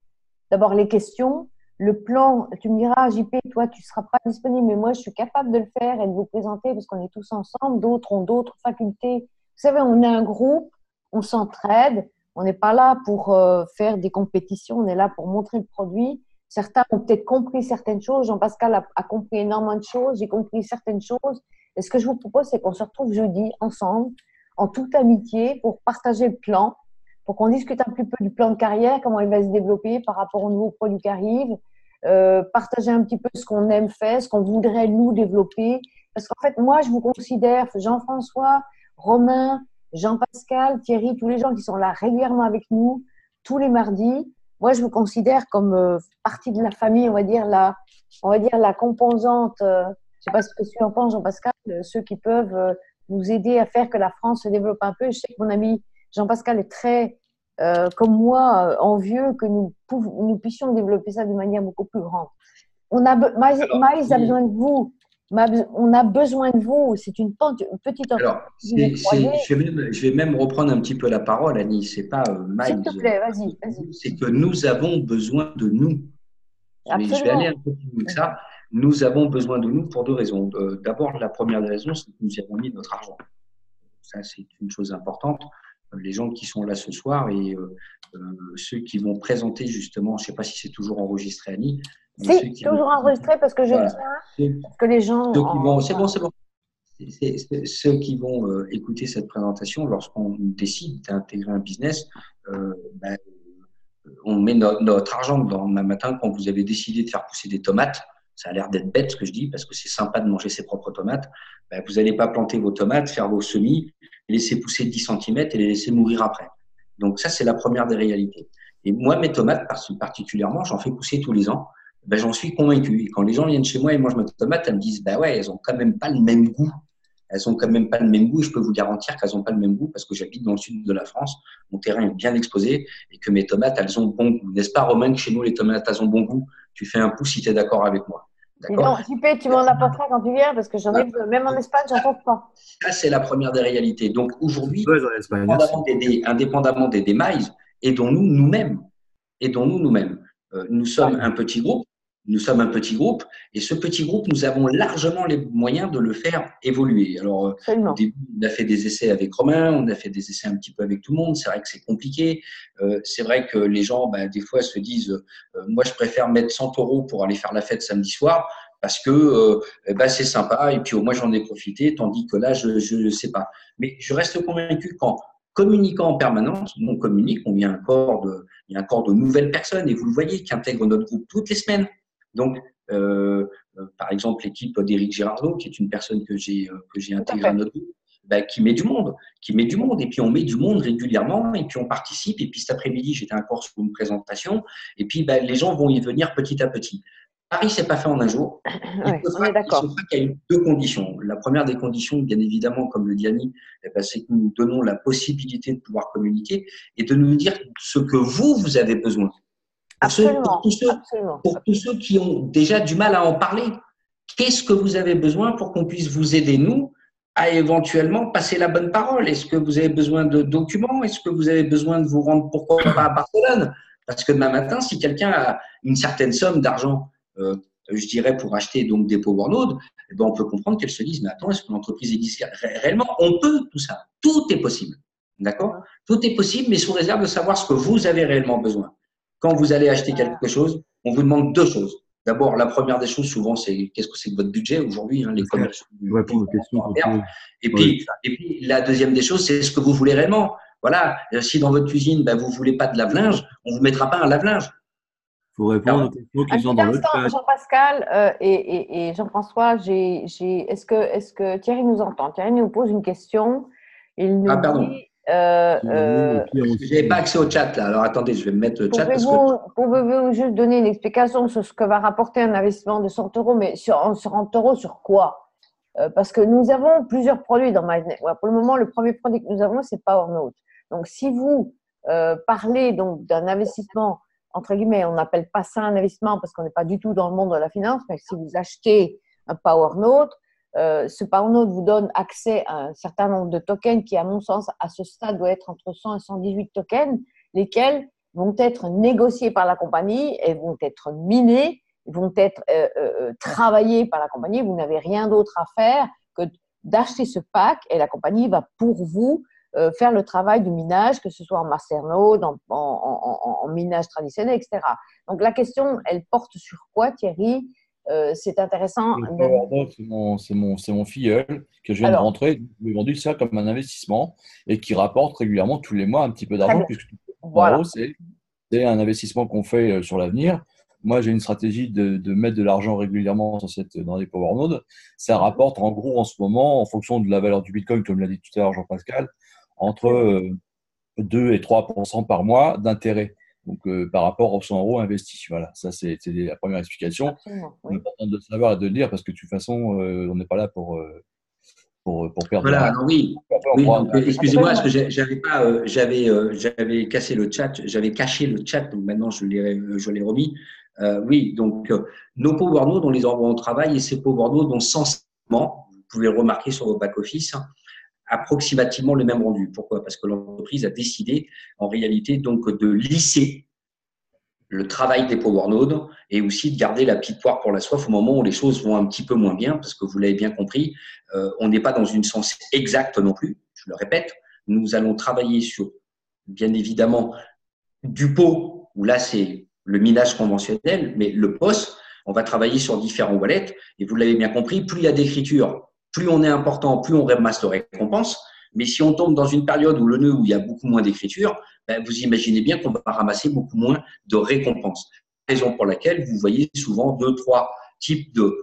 d'abord les questions, le plan. Tu me diras, JP, toi, tu ne seras pas disponible, mais moi, je suis capable de le faire et de vous présenter parce qu'on est tous ensemble. D'autres ont d'autres facultés. Vous savez, on est un groupe, on s'entraide. On n'est pas là pour faire des compétitions, on est là pour montrer le produit. Certains ont peut-être compris certaines choses. Jean-Pascal a compris énormément de choses. J'ai compris certaines choses. Et ce que je vous propose, c'est qu'on se retrouve jeudi ensemble. en toute amitié pour partager le plan, pour qu'on discute un petit peu du plan de carrière, comment il va se développer par rapport aux nouveaux produits qui arrivent, partager un petit peu ce qu'on aime faire, ce qu'on voudrait nous développer. Parce qu'en fait, moi, je vous considère, Jean-François, Romain, Jean-Pascal, Thierry, tous les gens qui sont là régulièrement avec nous, tous les mardis, moi, je vous considère comme partie de la famille, on va dire la composante, je ne sais pas ce que tu en penses, Jean-Pascal, ceux qui peuvent nous aider à faire que la France se développe un peu. Je sais que mon ami Jean-Pascal est très, comme moi, envieux que nous puissions développer ça d'une manière beaucoup plus grande. Maïs a besoin de vous. On a besoin de vous. C'est une petite Alors, je vais même reprendre un petit peu la parole, Annie. C'est pas S'il Maïs. te plaît, vas-y. C'est que nous avons besoin de nous. Je vais aller un peu plus loin que ça. Nous avons besoin de nous pour deux raisons. D'abord, la première des raisons, c'est que nous y avons mis notre argent. Ça, c'est une chose importante. Les gens qui sont là ce soir et ceux qui vont présenter justement, je ne sais pas si c'est toujours enregistré, Annie. C'est toujours enregistré parce que je tiens, parce que les gens… C'est bon. Ceux qui vont écouter cette présentation, lorsqu'on décide d'intégrer un business, on met notre argent dans le matin quand vous avez décidé de faire pousser des tomates. Ça a l'air d'être bête ce que je dis parce que c'est sympa de manger ses propres tomates. Vous n'allez pas planter vos tomates, faire vos semis, les laisser pousser 10 cm et les laisser mourir après. Donc ça, c'est la première des réalités. Et moi, mes tomates, particulièrement, j'en fais pousser tous les ans. J'en suis convaincu. Et quand les gens viennent chez moi et mangent mes tomates, elles me disent ouais, elles n'ont quand même pas le même goût. Elles n'ont quand même pas le même goût. Je peux vous garantir qu'elles n'ont pas le même goût parce que j'habite dans le sud de la France. Mon terrain est bien exposé et que mes tomates, elles ont bon goût. N'est-ce pas, Romain, que chez nous, les tomates, elles ont bon goût? Tu fais un pouce si tu es d'accord avec moi. D'accord. Tu m'en apporteras quand tu viens parce que j'en ai même en Espagne, j'en trouve pas. Ça, c'est la première des réalités. Donc aujourd'hui, indépendamment des Maïs, aidons-nous nous-mêmes. Nous sommes un petit groupe. Et ce petit groupe, nous avons largement les moyens de le faire évoluer. Alors, au début, on a fait des essais avec Romain, on a fait des essais un petit peu avec tout le monde. C'est vrai que c'est compliqué. C'est vrai que les gens, des fois, se disent moi, je préfère mettre 100 € pour aller faire la fête samedi soir parce que c'est sympa et puis au moins, j'en ai profité, tandis que là, je ne sais pas. Mais je reste convaincu qu'en communiquant en permanence, on communique, il y a un corps de nouvelles personnes et vous le voyez qui intègrent notre groupe toutes les semaines. Donc, par exemple, l'équipe d'Éric Girardot, qui est une personne que j'ai intégrée à notre groupe, qui met du monde. Et puis, on met du monde régulièrement et puis on participe. Et puis, cet après-midi, j'étais encore sur une présentation. Et puis, les gens vont y venir petit à petit. Paris, c'est pas fait en un jour. Il se fera qu'il y a deux conditions. La première des conditions, bien évidemment, comme le dit Annie, c'est que nous donnons la possibilité de pouvoir communiquer et de nous dire ce que vous avez besoin. Pour tous ceux qui ont déjà du mal à en parler, qu'est-ce que vous avez besoin pour qu'on puisse vous aider, nous, à éventuellement passer la bonne parole? Est-ce que vous avez besoin de documents? Est-ce que vous avez besoin de vous rendre, pourquoi pas, à Barcelone? Parce que demain matin, si quelqu'un a une certaine somme d'argent, je dirais, pour acheter donc des Power Nodes, on peut comprendre qu'elle se dise, mais attends, est-ce que l'entreprise existe réellement? On peut tout ça. Tout est possible. D'accord? Tout est possible, mais sous réserve de savoir ce que vous avez réellement besoin. Quand vous allez acheter quelque chose, on vous demande deux choses. D'abord, la première des choses, souvent, c'est qu'est-ce que c'est que votre budget aujourd'hui, les commerces. Et puis, la deuxième des choses, c'est ce que vous voulez réellement. Voilà, si dans votre cuisine, vous ne voulez pas de lave-linge, on ne vous mettra pas un lave-linge. Il faut répondre aux questions qui sont dans le chat. Jean-Pascal et Jean-François, est-ce que Thierry nous entend? Thierry nous pose une question. Il nous pardon. dit… je n'avais pas accès au chat là. Alors attendez, je vais me mettre le chat. Pouvez-vous juste donner une explication sur ce que va rapporter un investissement de 100 €, mais sur 100 € sur quoi? Parce que nous avons plusieurs produits dans MyNetwork. Pour le moment, le premier produit que nous avons, c'est PowerNote. Donc, si vous parlez donc d'un investissement, entre guillemets, on n'appelle pas ça un investissement parce qu'on n'est pas du tout dans le monde de la finance, mais si vous achetez un PowerNote, ce PowerNote vous donne accès à un certain nombre de tokens qui, à mon sens, à ce stade, doit être entre 100 et 118 tokens, lesquels vont être négociés par la compagnie et vont être minés, vont être travaillés par la compagnie. Vous n'avez rien d'autre à faire que d'acheter ce pack et la compagnie va pour vous faire le travail du minage, que ce soit en masternode, en minage traditionnel, etc. Donc, la question, elle porte sur quoi, Thierry? c'est intéressant. Le Powernote, c'est mon filleul que je viens de Alors, rentrer. J'ai vendu ça comme un investissement et qui rapporte régulièrement tous les mois un petit peu très d'argent bien. puisque en Voilà. gros, c'est un investissement qu'on fait sur l'avenir. Moi, j'ai une stratégie de mettre de l'argent régulièrement dans les Powernodes. Ça rapporte en gros en ce moment, en fonction de la valeur du Bitcoin, comme l'a dit tout à l'heure Jean-Pascal, entre 2 et 3% par mois d'intérêt. Donc, par rapport aux 100 euros investis. Voilà, ça, c'est la première explication. Absolument, C'est oui. important de le savoir et de le dire parce que de toute façon, on n'est pas là pour perdre de Voilà, l'argent. non, oui. Après, on Oui, pourra- donc excusez-moi, parce que Absolument. j'avais pas, j'avais cassé le chat, j'avais caché le chat, donc maintenant je l'ai remis. Oui, donc nos Power Nodes, on les envoie au travail et ces Power Nodes ont sensiblement, vous pouvez le remarquer sur vos back-office, approximativement le même rendu. Pourquoi? Parce que l'entreprise a décidé en réalité donc de lisser le travail des Power Nodes et aussi de garder la petite poire pour la soif au moment où les choses vont un petit peu moins bien, parce que vous l'avez bien compris, on n'est pas dans une science exacte non plus, je le répète. Nous allons travailler sur, bien évidemment, du pot, où là c'est le minage conventionnel, mais le POS, on va travailler sur différents wallets, et vous l'avez bien compris, plus il y a d'écriture, plus on est important, plus on ramasse de récompenses. Mais si on tombe dans une période où le nœud où il y a beaucoup moins d'écriture, ben vous imaginez bien qu'on va ramasser beaucoup moins de récompenses. Raison pour laquelle vous voyez souvent 2, 3 types de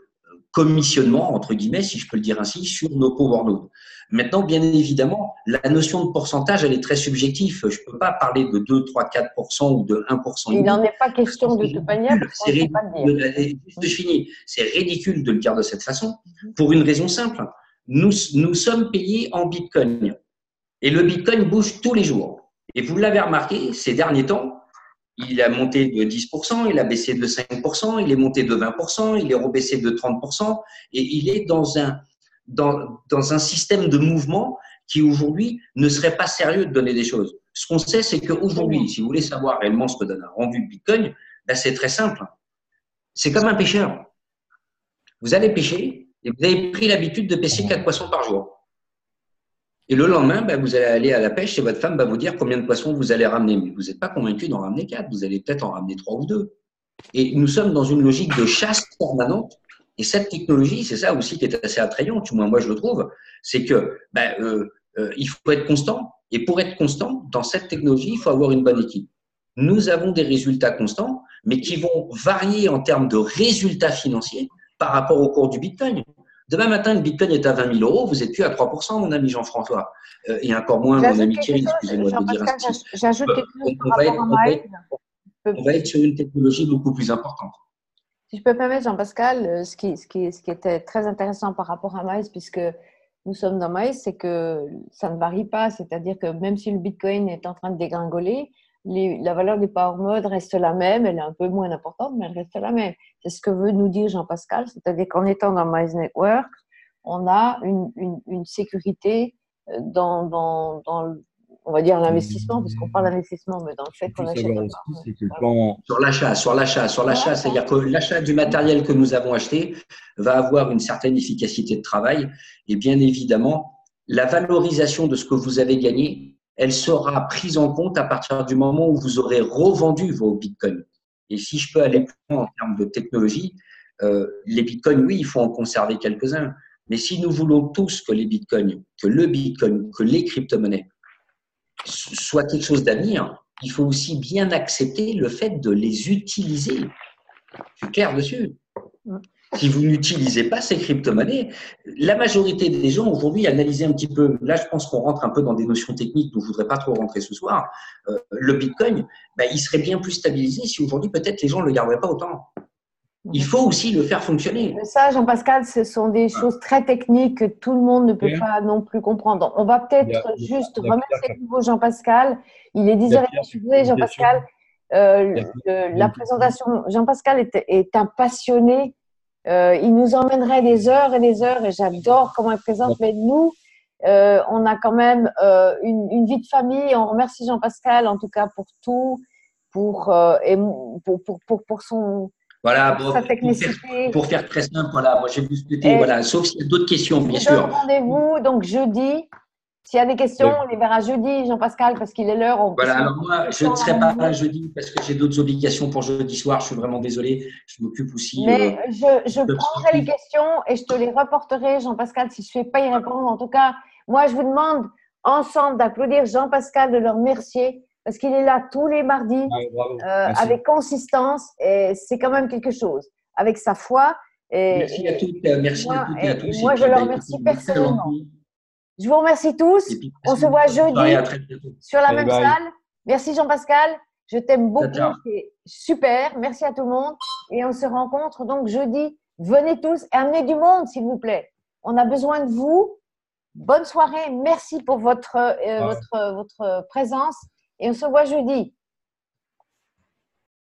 commissionnement, entre guillemets, si je peux le dire ainsi, sur nos Power Nodes. Maintenant, bien évidemment, la notion de pourcentage, elle est très subjective. Je ne peux pas parler de 2, 3, 4% ou de 1% et Il demi. n'en est pas question de toute manière, parce qu'on C'est ne sait pas le dire. ridicule. Je finis. C'est ridicule de le dire de cette façon pour une raison simple. Nous sommes payés en Bitcoin. Et le Bitcoin bouge tous les jours. Et vous l'avez remarqué, ces derniers temps, il a monté de 10%, il a baissé de 5%, il est monté de 20%, il est rebaissé de 30%, et il est dans un système de mouvement qui aujourd'hui ne serait pas sérieux de donner des choses. Ce qu'on sait, c'est qu'aujourd'hui, si vous voulez savoir réellement ce que donne un rendu de Bitcoin, ben c'est très simple. C'est comme un pêcheur. Vous allez pêcher et vous avez pris l'habitude de pêcher 4 poissons par jour. Et le lendemain, ben, vous allez aller à la pêche et votre femme va vous dire combien de poissons vous allez ramener. Mais vous n'êtes pas convaincu d'en ramener 4, vous allez peut-être en ramener 3 ou 2. Et nous sommes dans une logique de chasse permanente. Et cette technologie, c'est ça aussi qui est assez attrayant, du moins moi je le trouve, c'est que il faut être constant. Et pour être constant, dans cette technologie, il faut avoir une bonne équipe. Nous avons des résultats constants, mais qui vont varier en termes de résultats financiers par rapport au cours du Bitcoin. Demain matin, le Bitcoin est à 20 000 euros, vous n'êtes plus à 3%, mon ami Jean-François. Et encore moins mon ami Thierry, excusez-moi de le dire ainsi. J'ajoute quelque chose par rapport à Miles. On va être sur une technologie beaucoup plus importante. Si je peux me permettre, Jean-Pascal, ce qui était très intéressant par rapport à Miles, puisque nous sommes dans Miles, c'est que ça ne varie pas. C'est-à-dire que même si le Bitcoin est en train de dégringoler, la valeur des power modes reste la même. Elle est un peu moins importante, mais elle reste la même. C'est ce que veut nous dire Jean-Pascal. C'est-à-dire qu'en étant dans Miles Network, on a une sécurité dans on va dire l'investissement, puisqu'on parle d'investissement, mais dans le fait qu'on achète un power. Sur l'achat, c'est-à-dire que l'achat du matériel que nous avons acheté va avoir une certaine efficacité de travail et bien évidemment, la valorisation de ce que vous avez gagné, elle sera prise en compte à partir du moment où vous aurez revendu vos bitcoins. Et si je peux aller plus loin en termes de technologie, les bitcoins, oui, il faut en conserver quelques-uns. Mais si nous voulons tous que le bitcoin, que les crypto-monnaies soient quelque chose d'avenir, il faut aussi bien accepter le fait de les utiliser. Je suis clair dessus. Si vous n'utilisez pas ces crypto-monnaies, la majorité des gens aujourd'hui analysent un petit peu, là je pense qu'on rentre un peu dans des notions techniques dont je ne voudrais pas trop rentrer ce soir, le Bitcoin, il serait bien plus stabilisé si aujourd'hui peut-être les gens ne le garderaient pas autant. Il faut aussi le faire fonctionner. Ça, Jean-Pascal, ce sont des choses très techniques que tout le monde ne peut pas non plus comprendre. On va peut-être juste remercier de nouveau Jean-Pascal. Il est 10h30. Jean-Pascal, la présentation. Jean-Pascal est un passionné. Il nous emmènerait des heures et des heures et j'adore comment il présente. Mais nous, on a quand même une vie de famille. On remercie Jean-Pascal en tout cas pour tout, pour son… Voilà, pour faire très simple, voilà, moi je vais vous souhaiter, voilà, sauf s'il y a d'autres questions, bien sûr. Rendez-vous donc jeudi S'il y a des questions, on les verra jeudi, Jean-Pascal, parce qu'il est l'heure. Voilà, alors moi, je ne serai pas là jeudi parce que j'ai d'autres obligations pour jeudi soir. Je suis vraiment désolé. Je m'occupe aussi. Mais je prendrai les questions et je te les reporterai, Jean-Pascal, si je ne fais pas y répondre. En tout cas, moi, je vous demande ensemble d'applaudir Jean-Pascal, de le remercier parce qu'il est là tous les mardis avec consistance et c'est quand même quelque chose. Avec sa foi. Merci à toutes, merci à toutes et à tous. Moi, je le remercie personnellement. Je vous remercie tous. On se voit jeudi sur la même salle. Merci Jean-Pascal. Je t'aime beaucoup. C'est super. Merci à tout le monde. Et on se rencontre donc jeudi. Venez tous et amenez du monde, s'il vous plaît. On a besoin de vous. Bonne soirée. Merci pour votre présence. Et on se voit jeudi.